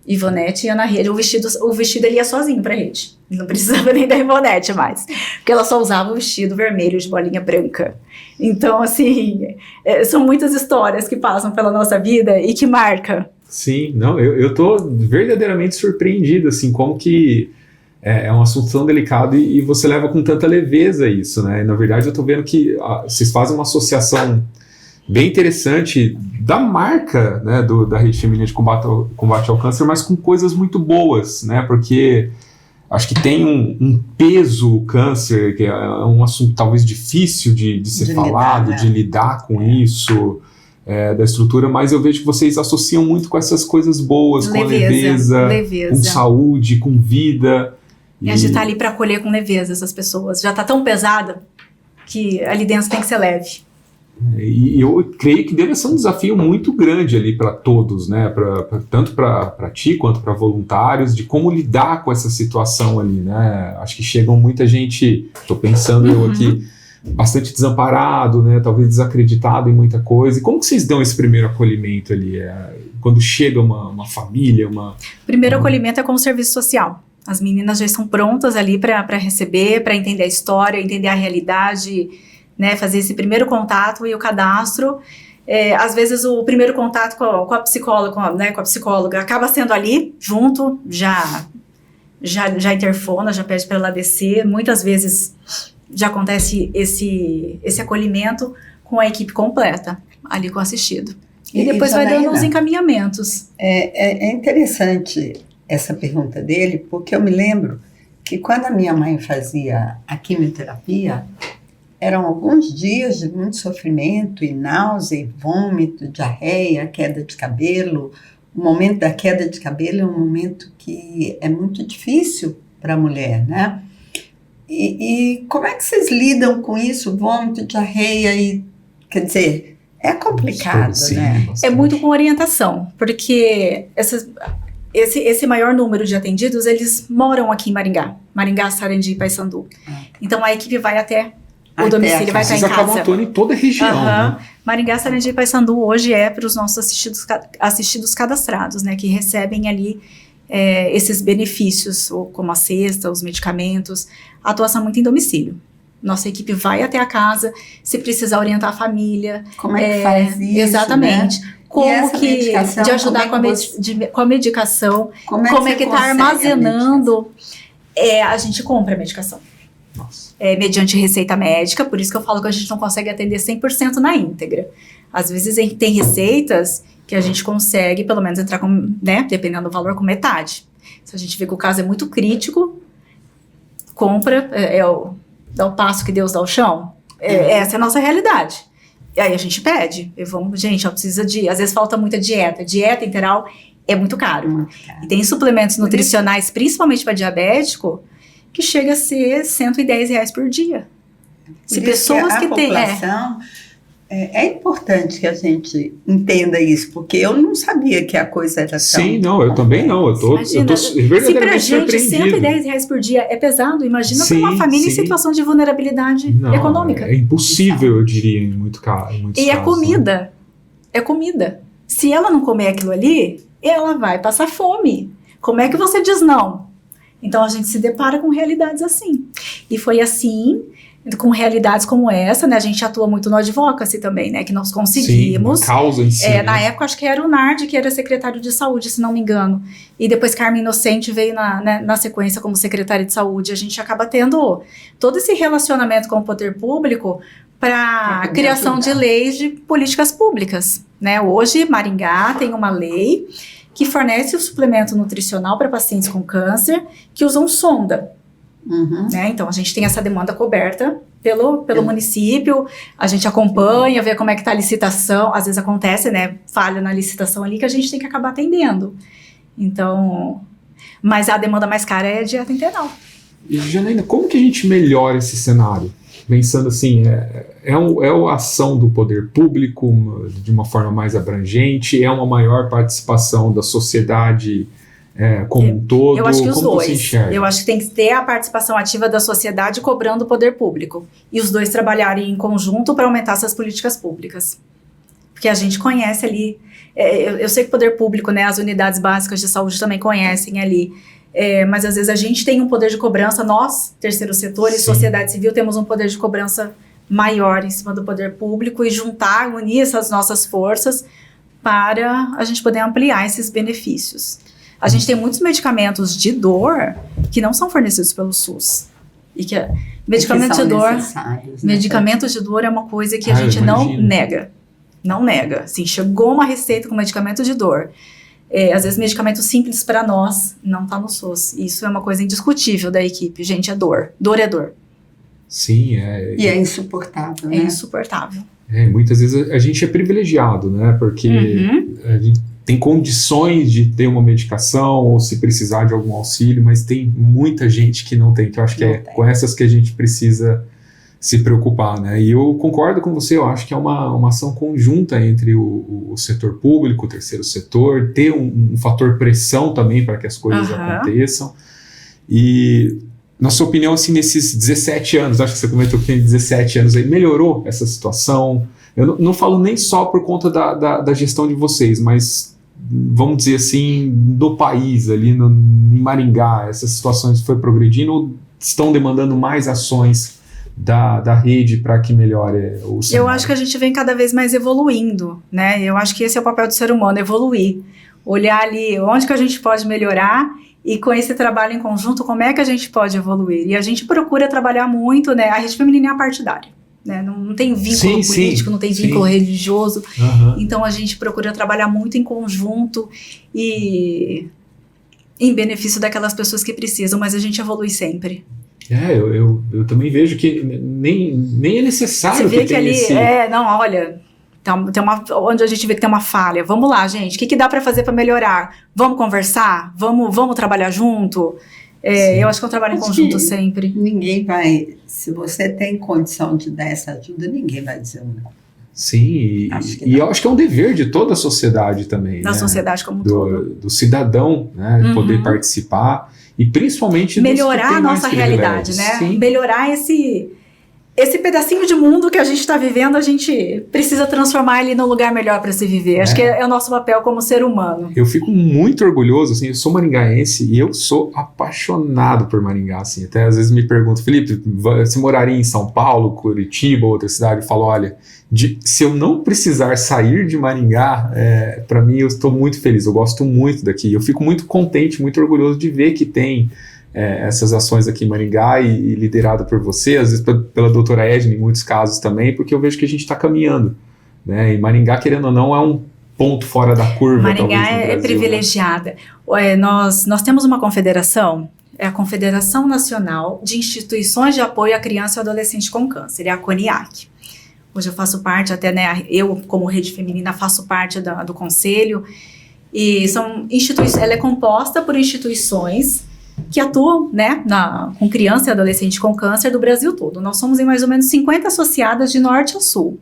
Speaker 3: Ivonete ia na rede, o vestido ele ia sozinho pra rede. Não precisava nem da Ivonete mais. Porque ela só usava o vestido vermelho de bolinha branca. Então, assim, são muitas histórias que passam pela nossa vida e que marca.
Speaker 1: Sim, não, eu tô verdadeiramente surpreendido, assim, como que é um assunto tão delicado e você leva com tanta leveza isso, né? E, na verdade, eu tô vendo que vocês fazem uma associação bem interessante da marca, né, da Rede Feminina de Combate ao Câncer, mas com coisas muito boas, né, porque acho que tem um peso o câncer, que é um assunto talvez difícil de ser falado, lidar, né? De lidar com isso, da estrutura, mas eu vejo que vocês associam muito com essas coisas boas, com leveza, com saúde, com vida.
Speaker 3: E a gente tá ali para acolher com leveza essas pessoas, já tá tão pesada que ali dentro tem que ser leve.
Speaker 1: E eu creio que deve ser um desafio muito grande ali para todos, né? Tanto para ti quanto para voluntários, de como lidar com essa situação ali, né? Acho que chegam muita gente, estou pensando eu aqui, bastante desamparado, né? Talvez desacreditado em muita coisa. E como que vocês dão esse primeiro acolhimento ali? Quando chega uma família, O
Speaker 3: primeiro acolhimento é como serviço social. As meninas já estão prontas ali para receber, para entender a história, entender a realidade, né, fazer esse primeiro contato e o cadastro. Às vezes o primeiro contato com a psicóloga acaba sendo ali, junto, já interfona, já pede para ela descer. Muitas vezes já acontece esse acolhimento com a equipe completa, ali com o assistido. E depois vai dando os encaminhamentos.
Speaker 2: É interessante essa pergunta dele, porque eu me lembro que quando a minha mãe fazia a quimioterapia, eram alguns dias de muito sofrimento, e náusea, e vômito, diarreia, queda de cabelo. O momento da queda de cabelo é um momento que é muito difícil para a mulher, né? E como é que vocês lidam com isso? Vômito, diarreia, quer dizer, é complicado, né?
Speaker 3: É muito com orientação, porque esse maior número de atendidos, eles moram aqui em Maringá, Sarandi e Paissandu. Então a equipe vai até o domicílio, vai estar em casa. Vocês
Speaker 1: acabam atuando em toda a região, né?
Speaker 3: Maringá, Sarandi e Paissandu hoje é para os nossos assistidos cadastrados, né? Que recebem ali esses benefícios, como a cesta, os medicamentos, a atuação muito em domicílio. Nossa equipe vai até a casa, se precisar orientar a família.
Speaker 2: Como é que faz isso,
Speaker 3: exatamente.
Speaker 2: Né?
Speaker 3: Como que, de ajudar com a medicação, como é que está armazenando, a gente compra a medicação.
Speaker 1: Nossa.
Speaker 3: Mediante receita médica, por isso que eu falo que a gente não consegue atender 100% na íntegra. Às vezes tem receitas que a gente consegue, pelo menos, entrar com, né, dependendo do valor, com metade. Se a gente vê que o caso é muito crítico, compra, dá o passo que Deus dá ao chão. Essa é a nossa realidade. E aí a gente pede, gente, precisa às vezes falta muita dieta integral é muito caro. E tem suplementos nutricionais, principalmente para diabético, que chega a ser R$110 por dia.
Speaker 2: Se pessoas que têm... É importante que a gente entenda isso, porque eu não sabia que a coisa era tão...
Speaker 1: Sim, não, eu também não. Eu tô verdadeiramente surpreendido.
Speaker 3: Se pra gente R$110 por dia é pesado, imagina para uma família em situação de vulnerabilidade econômica.
Speaker 1: É impossível, eu diria, em muitos casos.
Speaker 3: E é comida. É comida. Se ela não comer aquilo ali, ela vai passar fome. Como é que você diz não? Então a gente se depara com realidades assim. E foi assim... com realidades como essa, né, a gente atua muito no advocacy também, né, que nós conseguimos.
Speaker 1: Sim, a causa em si,
Speaker 3: na época, acho que era o Nardi, que era secretário de saúde, se não me engano, e depois Carmen Inocente veio na sequência como secretária de saúde. A gente acaba tendo todo esse relacionamento com o poder público para a criação de leis de políticas públicas, né. Hoje, Maringá tem uma lei que fornece o suplemento nutricional para pacientes com câncer que usam sonda. Né? Então a gente tem essa demanda coberta pelo município, a gente acompanha, vê como é que está a licitação, às vezes acontece, né, falha na licitação ali que a gente tem que acabar atendendo. Então, mas a demanda mais cara é a dieta integral.
Speaker 1: E Janaína, como que a gente melhora esse cenário? Pensando assim, é a ação do poder público de uma forma mais abrangente, é uma maior participação da sociedade como um todo?
Speaker 3: Eu acho que os
Speaker 1: como
Speaker 3: dois. Eu acho que tem que ter a participação ativa da sociedade cobrando o poder público. E os dois trabalharem em conjunto para aumentar essas políticas públicas. Porque a gente conhece ali, eu sei que o poder público, né, as unidades básicas de saúde também conhecem ali, mas às vezes a gente tem um poder de cobrança, nós, terceiro setor e sociedade civil, temos um poder de cobrança maior em cima do poder público e unir essas nossas forças para a gente poder ampliar esses benefícios. A gente tem muitos medicamentos de dor que não são fornecidos pelo SUS. E que medicamentos de dor é uma coisa que a gente não nega. Não nega. Assim, chegou uma receita com medicamento de dor. Às vezes medicamento simples para nós não está no SUS. Isso é uma coisa indiscutível da equipe. Gente, é dor. Dor é dor.
Speaker 1: Sim,
Speaker 2: E é insuportável, né?
Speaker 3: É insuportável.
Speaker 1: Muitas vezes a gente é privilegiado, né? Porque a gente tem condições de ter uma medicação ou se precisar de algum auxílio, mas tem muita gente que não tem, que eu acho que com essas que a gente precisa se preocupar, né? E eu concordo com você, eu acho que é uma ação conjunta entre o setor público, o terceiro setor, ter um fator pressão também para que as coisas aconteçam. E, na sua opinião, assim, nesses 17 anos, acho que você comentou que tem 17 anos aí, melhorou essa situação? Eu não falo nem só por conta da gestão de vocês, mas vamos dizer assim, do país ali em Maringá, essas situações foi progredindo ou estão demandando mais ações da rede para que melhore o cenário?
Speaker 3: Eu acho que a gente vem cada vez mais evoluindo, né? Eu acho que esse é o papel do ser humano, evoluir. Olhar ali onde que a gente pode melhorar e com esse trabalho em conjunto, como é que a gente pode evoluir. E a gente procura trabalhar muito, né? A rede feminina é apartidária. Né? Não tem vínculo político, não tem vínculo religioso. Então a gente procura trabalhar muito em conjunto e em benefício daquelas pessoas que precisam, mas a gente evolui sempre.
Speaker 1: Eu também vejo que nem é necessário.
Speaker 3: Você vê que ali, olha, onde a gente vê que tem uma falha. Vamos lá, gente, o que dá para fazer para melhorar? Vamos conversar? Vamos trabalhar junto? Eu acho que eu trabalho em conjunto sempre.
Speaker 2: Ninguém vai, se você tem condição de dar essa ajuda, ninguém vai dizer não.
Speaker 1: Sim, e eu acho que é um dever de toda a sociedade também.
Speaker 3: Da sociedade como um todo.
Speaker 1: Do cidadão, né, poder participar e principalmente
Speaker 3: melhorar a nossa realidade, né? Sim. Melhorar esse pedacinho de mundo que a gente está vivendo, a gente precisa transformar ele num lugar melhor para se viver. Acho que é o nosso papel como ser humano.
Speaker 1: Eu fico muito orgulhoso, assim, eu sou maringaense e eu sou apaixonado por Maringá, assim. Até às vezes me perguntam, Felipe, você moraria em São Paulo, Curitiba, outra cidade? Eu falo, olha, se eu não precisar sair de Maringá, para mim eu estou muito feliz, eu gosto muito daqui. Eu fico muito contente, muito orgulhoso de ver que tem essas ações aqui em Maringá e liderado por você, às vezes pela doutora Edna, em muitos casos também, porque eu vejo que a gente está caminhando, né? E Maringá, querendo ou não, é um ponto fora da curva.
Speaker 3: Maringá
Speaker 1: talvez, no Brasil,
Speaker 3: privilegiada. Né? Nós temos uma confederação, é a Confederação Nacional de Instituições de Apoio à Criança e Adolescente com Câncer, é a CONIAC. Hoje eu faço parte, até, né, eu como rede feminina faço parte do conselho, e ela é composta por instituições que atuam, né, com criança e adolescente com câncer do Brasil todo. Nós somos em mais ou menos 50 associadas de norte a sul.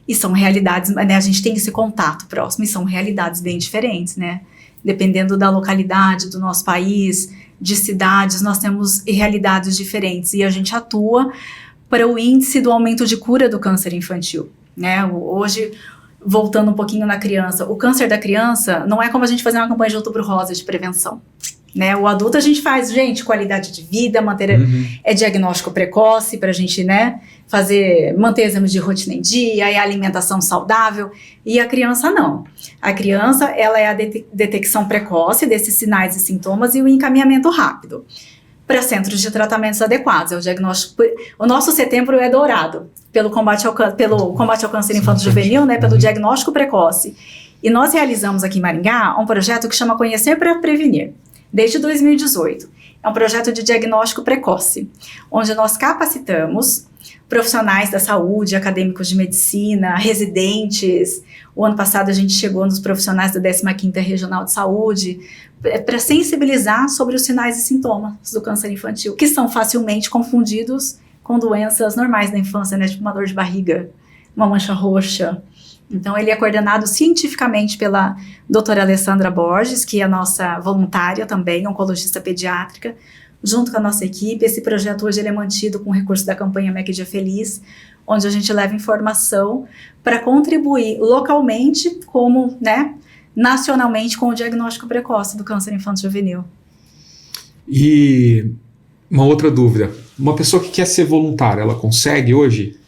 Speaker 3: E são realidades, né, a gente tem esse contato próximo, e são realidades bem diferentes, né? Dependendo da localidade do nosso país, de cidades, nós temos realidades diferentes. E a gente atua para o índice do aumento de cura do câncer infantil, né? Hoje, voltando um pouquinho na criança, o câncer da criança não é como a gente fazer uma campanha de Outubro Rosa de prevenção, né? O adulto a gente faz, gente, qualidade de vida, manter diagnóstico precoce para a gente, né, manter exames de rotina em dia, e a alimentação saudável, e a criança não. A criança, ela é a detecção precoce desses sinais e sintomas e o encaminhamento rápido para centros de tratamentos adequados. É o diagnóstico. O nosso setembro é dourado pelo combate ao câncer infanto-juvenil, né, pelo diagnóstico precoce. E nós realizamos aqui em Maringá um projeto que chama Conhecer para Prevenir, desde 2018. É um projeto de diagnóstico precoce, onde nós capacitamos profissionais da saúde, acadêmicos de medicina, residentes. O ano passado a gente chegou nos profissionais da 15ª Regional de Saúde para sensibilizar sobre os sinais e sintomas do câncer infantil, que são facilmente confundidos com doenças normais da infância, né, tipo uma dor de barriga, uma mancha roxa. Então, ele é coordenado cientificamente pela doutora Alessandra Borges, que é a nossa voluntária também, oncologista pediátrica, junto com a nossa equipe. Esse projeto hoje ele é mantido com recurso da campanha MEC Dia Feliz, onde a gente leva informação para contribuir localmente, como, né, nacionalmente, com o diagnóstico precoce do câncer infanto-juvenil.
Speaker 1: E uma outra dúvida, uma pessoa que quer ser voluntária, ela consegue hoje?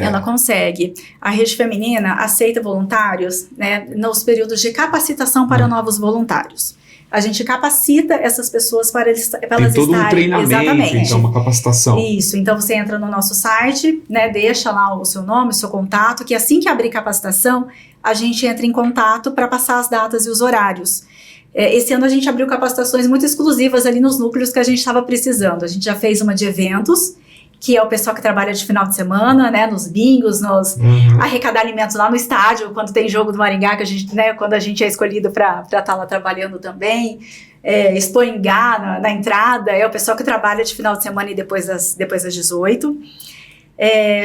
Speaker 3: Ela consegue. A Rede Feminina aceita voluntários, né, nos períodos de capacitação para novos voluntários. A gente capacita essas pessoas para elas estarem...
Speaker 1: Tem todo um treinamento, exatamente. Então uma capacitação.
Speaker 3: Isso, então você entra no nosso site, né, deixa lá o seu nome, o seu contato, que assim que abrir capacitação, a gente entra em contato para passar as datas e os horários. Esse ano a gente abriu capacitações muito exclusivas ali nos núcleos que a gente estava precisando. A gente já fez uma de eventos, que é o pessoal que trabalha de final de semana, né, nos bingos, arrecadar alimentos lá no estádio, quando tem jogo do Maringá, que a gente, né, quando a gente é escolhido para estar lá trabalhando também, Expoingá na entrada, é o pessoal que trabalha de final de semana e depois das 18.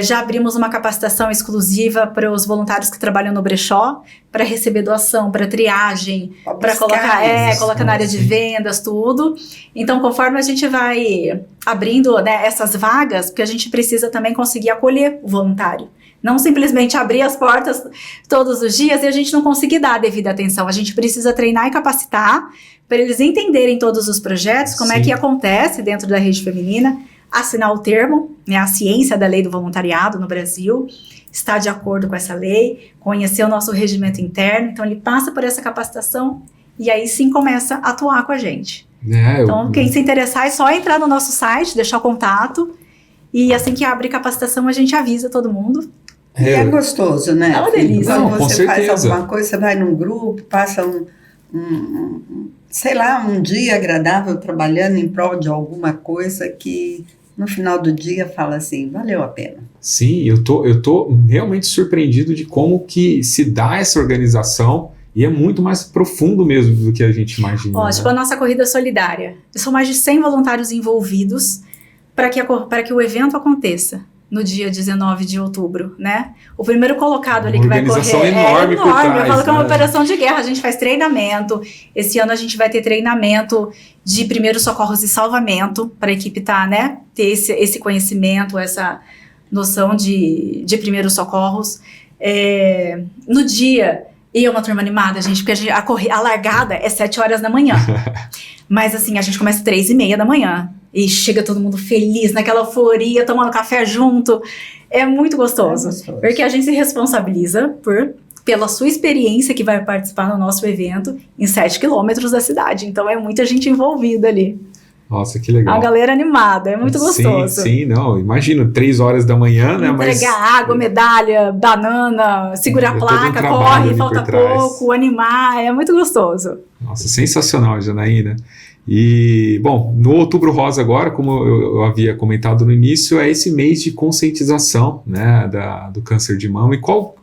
Speaker 3: Já abrimos uma capacitação exclusiva para os voluntários que trabalham no brechó, para receber doação, para triagem, para colocar na área de vendas, tudo. Então, conforme a gente vai abrindo, né, essas vagas, porque a gente precisa também conseguir acolher o voluntário. Não simplesmente abrir as portas todos os dias e a gente não conseguir dar a devida atenção. A gente precisa treinar e capacitar para eles entenderem todos os projetos, como é que acontece dentro da Rede Feminina, assinar o termo, né, a ciência da lei do voluntariado no Brasil, está de acordo com essa lei, conhecer o nosso regimento interno, então ele passa por essa capacitação e aí sim começa a atuar com a gente. Então, quem se interessar é só entrar no nosso site, deixar o contato, e assim que abre capacitação a gente avisa todo mundo.
Speaker 2: E é gostoso, né?
Speaker 3: É uma delícia.
Speaker 2: Quando você faz alguma coisa, você vai num grupo, passa sei lá, um dia agradável trabalhando em prol de alguma coisa que no final do dia fala assim, valeu a pena.
Speaker 1: Sim, eu tô realmente surpreendido de como que se dá essa organização e é muito mais profundo mesmo do que a gente imagina.
Speaker 3: Ó, tipo a nossa corrida solidária. São mais de 100 voluntários envolvidos para que o evento aconteça no dia 19 de outubro, né? O primeiro colocado ali que vai correr...
Speaker 1: Uma organização enorme por trás.
Speaker 3: Eu falo que é uma operação de guerra. A gente faz treinamento. Esse ano a gente vai ter treinamento de primeiros socorros e salvamento para a equipe ter esse conhecimento, essa noção de primeiros socorros. No dia... E é uma turma animada, gente, porque a largada é 7 horas da manhã. Mas assim, a gente começa 3h30 da manhã. E chega todo mundo feliz, naquela euforia, tomando café junto. É muito gostoso. Porque a gente se responsabiliza pela sua experiência que vai participar no nosso evento em 7 quilômetros da cidade. Então é muita gente envolvida ali.
Speaker 1: Nossa, que legal.
Speaker 3: A galera animada, é muito gostoso.
Speaker 1: Sim, não, imagino, 3 horas da manhã, né?
Speaker 3: Entregar água, medalha, banana, segurar a placa, corre, falta pouco, animar, é muito gostoso.
Speaker 1: Nossa, sensacional, Janaína. E, bom, no Outubro Rosa agora, como eu havia comentado no início, é esse mês de conscientização, né, do câncer de mama. E qual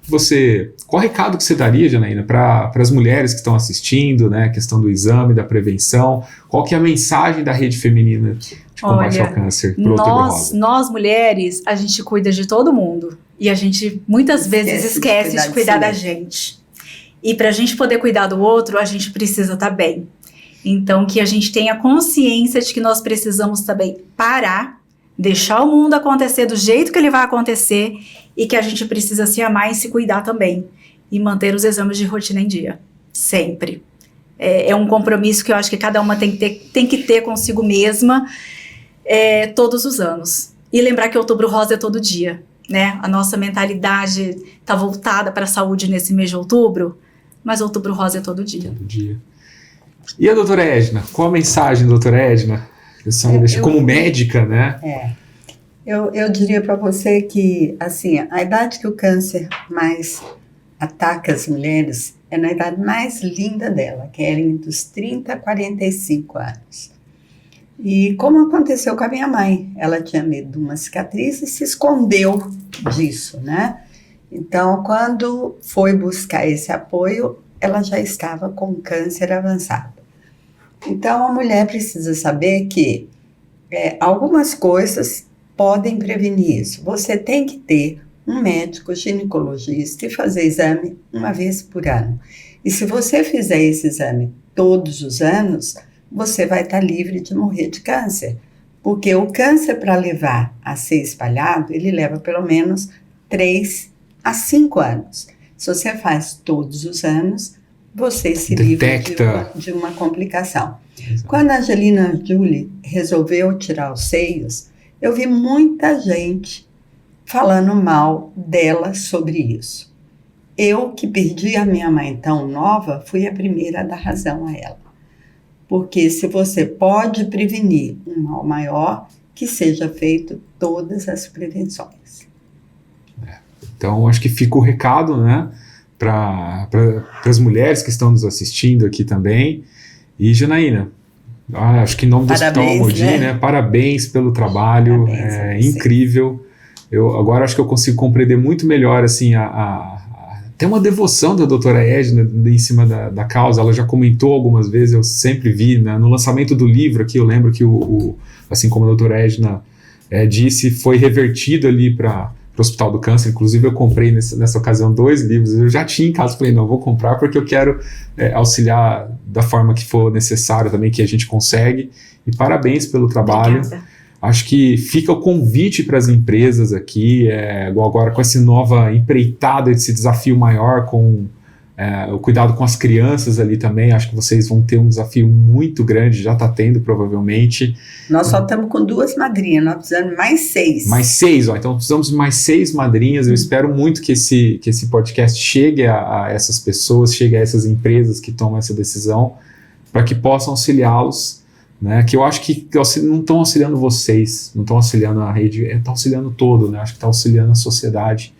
Speaker 1: recado que você daria, Janaína, para as mulheres que estão assistindo, né, a questão do exame, da prevenção? Qual que é a mensagem da Rede Feminina de Combate ao Câncer pro Outubro Rosa?
Speaker 3: Nós mulheres, a gente cuida de todo mundo. E a gente muitas vezes esquece de cuidar da gente. E para a gente poder cuidar do outro, a gente precisa estar bem. Então, que a gente tenha consciência de que nós precisamos também parar, deixar o mundo acontecer do jeito que ele vai acontecer e que a gente precisa se amar e se cuidar também. E manter os exames de rotina em dia. Sempre. É um compromisso que eu acho que cada uma tem que ter consigo mesma todos os anos. E lembrar que Outubro Rosa é todo dia, né? A nossa mentalidade está voltada para a saúde nesse mês de outubro, mas Outubro Rosa é todo dia.
Speaker 1: Todo dia. E a doutora Edna? Qual a mensagem, doutora Edna? Como médica, né?
Speaker 2: Eu diria para você que, assim, a idade que o câncer mais ataca as mulheres é na idade mais linda dela, que é entre os 30 a 45 anos. E como aconteceu com a minha mãe, ela tinha medo de uma cicatriz e se escondeu disso, né? Então, quando foi buscar esse apoio, ela já estava com câncer avançado. Então, a mulher precisa saber que algumas coisas podem prevenir isso. Você tem que ter um médico ginecologista e fazer exame uma vez por ano. E se você fizer esse exame todos os anos, você vai estar livre de morrer de câncer. Porque o câncer, para levar a ser espalhado, ele leva pelo menos 3 a 5 anos. Se você faz todos os anos, você se livra de uma complicação. Exato. Quando a Angelina Jolie resolveu tirar os seios, eu vi muita gente falando mal dela sobre isso. Eu, que perdi a minha mãe tão nova, fui a primeira a dar razão a ela. Porque se você pode prevenir um mal maior, que seja feito todas as prevenções.
Speaker 1: Então, acho que fica o recado, né, para as mulheres que estão nos assistindo aqui também. E, Janaína, acho que em nome do Hospital Al-Modim, né, parabéns pelo trabalho, incrível. Eu agora acho que eu consigo compreender muito melhor, assim, até uma devoção da doutora Edna em cima da causa. Ela já comentou algumas vezes, eu sempre vi, né, no lançamento do livro aqui, eu lembro que assim como a doutora Edna disse, foi revertido ali para o Hospital do Câncer. Inclusive eu comprei nessa ocasião 2 livros, eu já tinha em casa, falei, não, vou comprar porque eu quero auxiliar da forma que for necessário também, que a gente consegue. E parabéns pelo trabalho.
Speaker 3: Obrigada.
Speaker 1: Acho que fica o convite para as empresas aqui, agora com essa nova empreitada, esse desafio maior com o cuidado com as crianças ali também. Acho que vocês vão ter um desafio muito grande, já está tendo provavelmente.
Speaker 2: Nós só estamos com 2 madrinhas, nós precisamos de mais 6.
Speaker 1: Mais 6, então precisamos de mais 6 madrinhas. Eu espero muito que esse podcast chegue a essas pessoas, chegue a essas empresas que tomam essa decisão, para que possam auxiliá-los. Né, que eu acho que não estão auxiliando vocês, não estão auxiliando a rede, estão auxiliando todo, né, acho que está auxiliando a sociedade.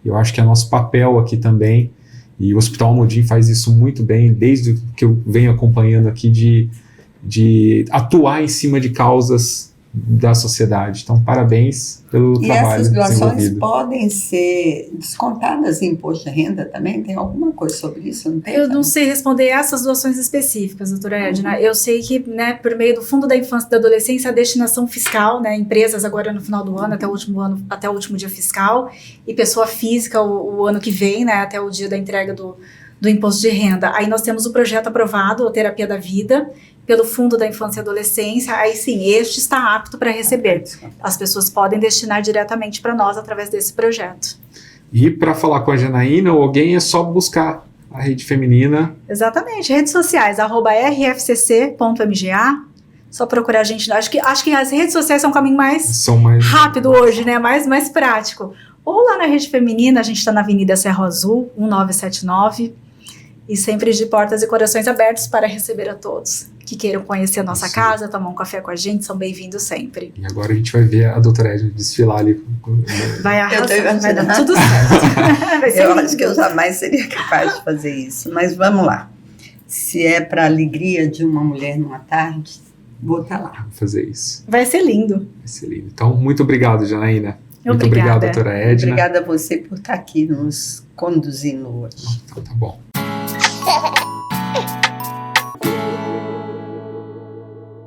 Speaker 1: Eu acho que é nosso papel aqui também, e o Hospital Al-Modim faz isso muito bem, desde que eu venho acompanhando aqui, de atuar em cima de causas da sociedade. Então, parabéns pelo trabalho desenvolvido.
Speaker 2: E essas doações podem ser descontadas em imposto de renda também? Tem alguma coisa sobre isso? Não tem,
Speaker 3: eu não sei responder essas doações específicas, doutora Edna. Eu sei que, né, por meio do Fundo da Infância e da Adolescência, a destinação fiscal, né, empresas agora no final do ano, até o último dia fiscal, e pessoa física o ano que vem, né, até o dia da entrega do imposto de renda. Aí nós temos o projeto aprovado, a Terapia da Vida, pelo Fundo da Infância e Adolescência. Aí sim, este está apto para receber. As pessoas podem destinar diretamente para nós através desse projeto.
Speaker 1: E para falar com a Janaína ou alguém, é só buscar a Rede Feminina.
Speaker 3: Exatamente, redes sociais, @rfcc.mga. Só procurar a gente. Acho que as redes sociais são o caminho mais rápido hoje, né? Mais prático. Ou lá na Rede Feminina, a gente está na Avenida Serra Azul, 1979. E sempre de portas e corações abertos para receber a todos que queiram conhecer a nossa casa, tomar um café com a gente, são bem-vindos sempre.
Speaker 1: E agora a gente vai ver a doutora Edna desfilar ali.
Speaker 3: Vai arrasar, vai dar tudo certo.
Speaker 2: Eu acho que eu jamais seria capaz de fazer isso, mas vamos lá. Se é para a alegria de uma mulher numa tarde, Vou estar lá.
Speaker 1: Vou fazer isso.
Speaker 3: Vai ser lindo.
Speaker 1: Vai ser lindo. Então, muito obrigado, Janaína. Muito
Speaker 3: Obrigada.
Speaker 1: obrigado, doutora Edna.
Speaker 2: Obrigada a você por estar aqui nos conduzindo hoje.
Speaker 1: Então, tá bom.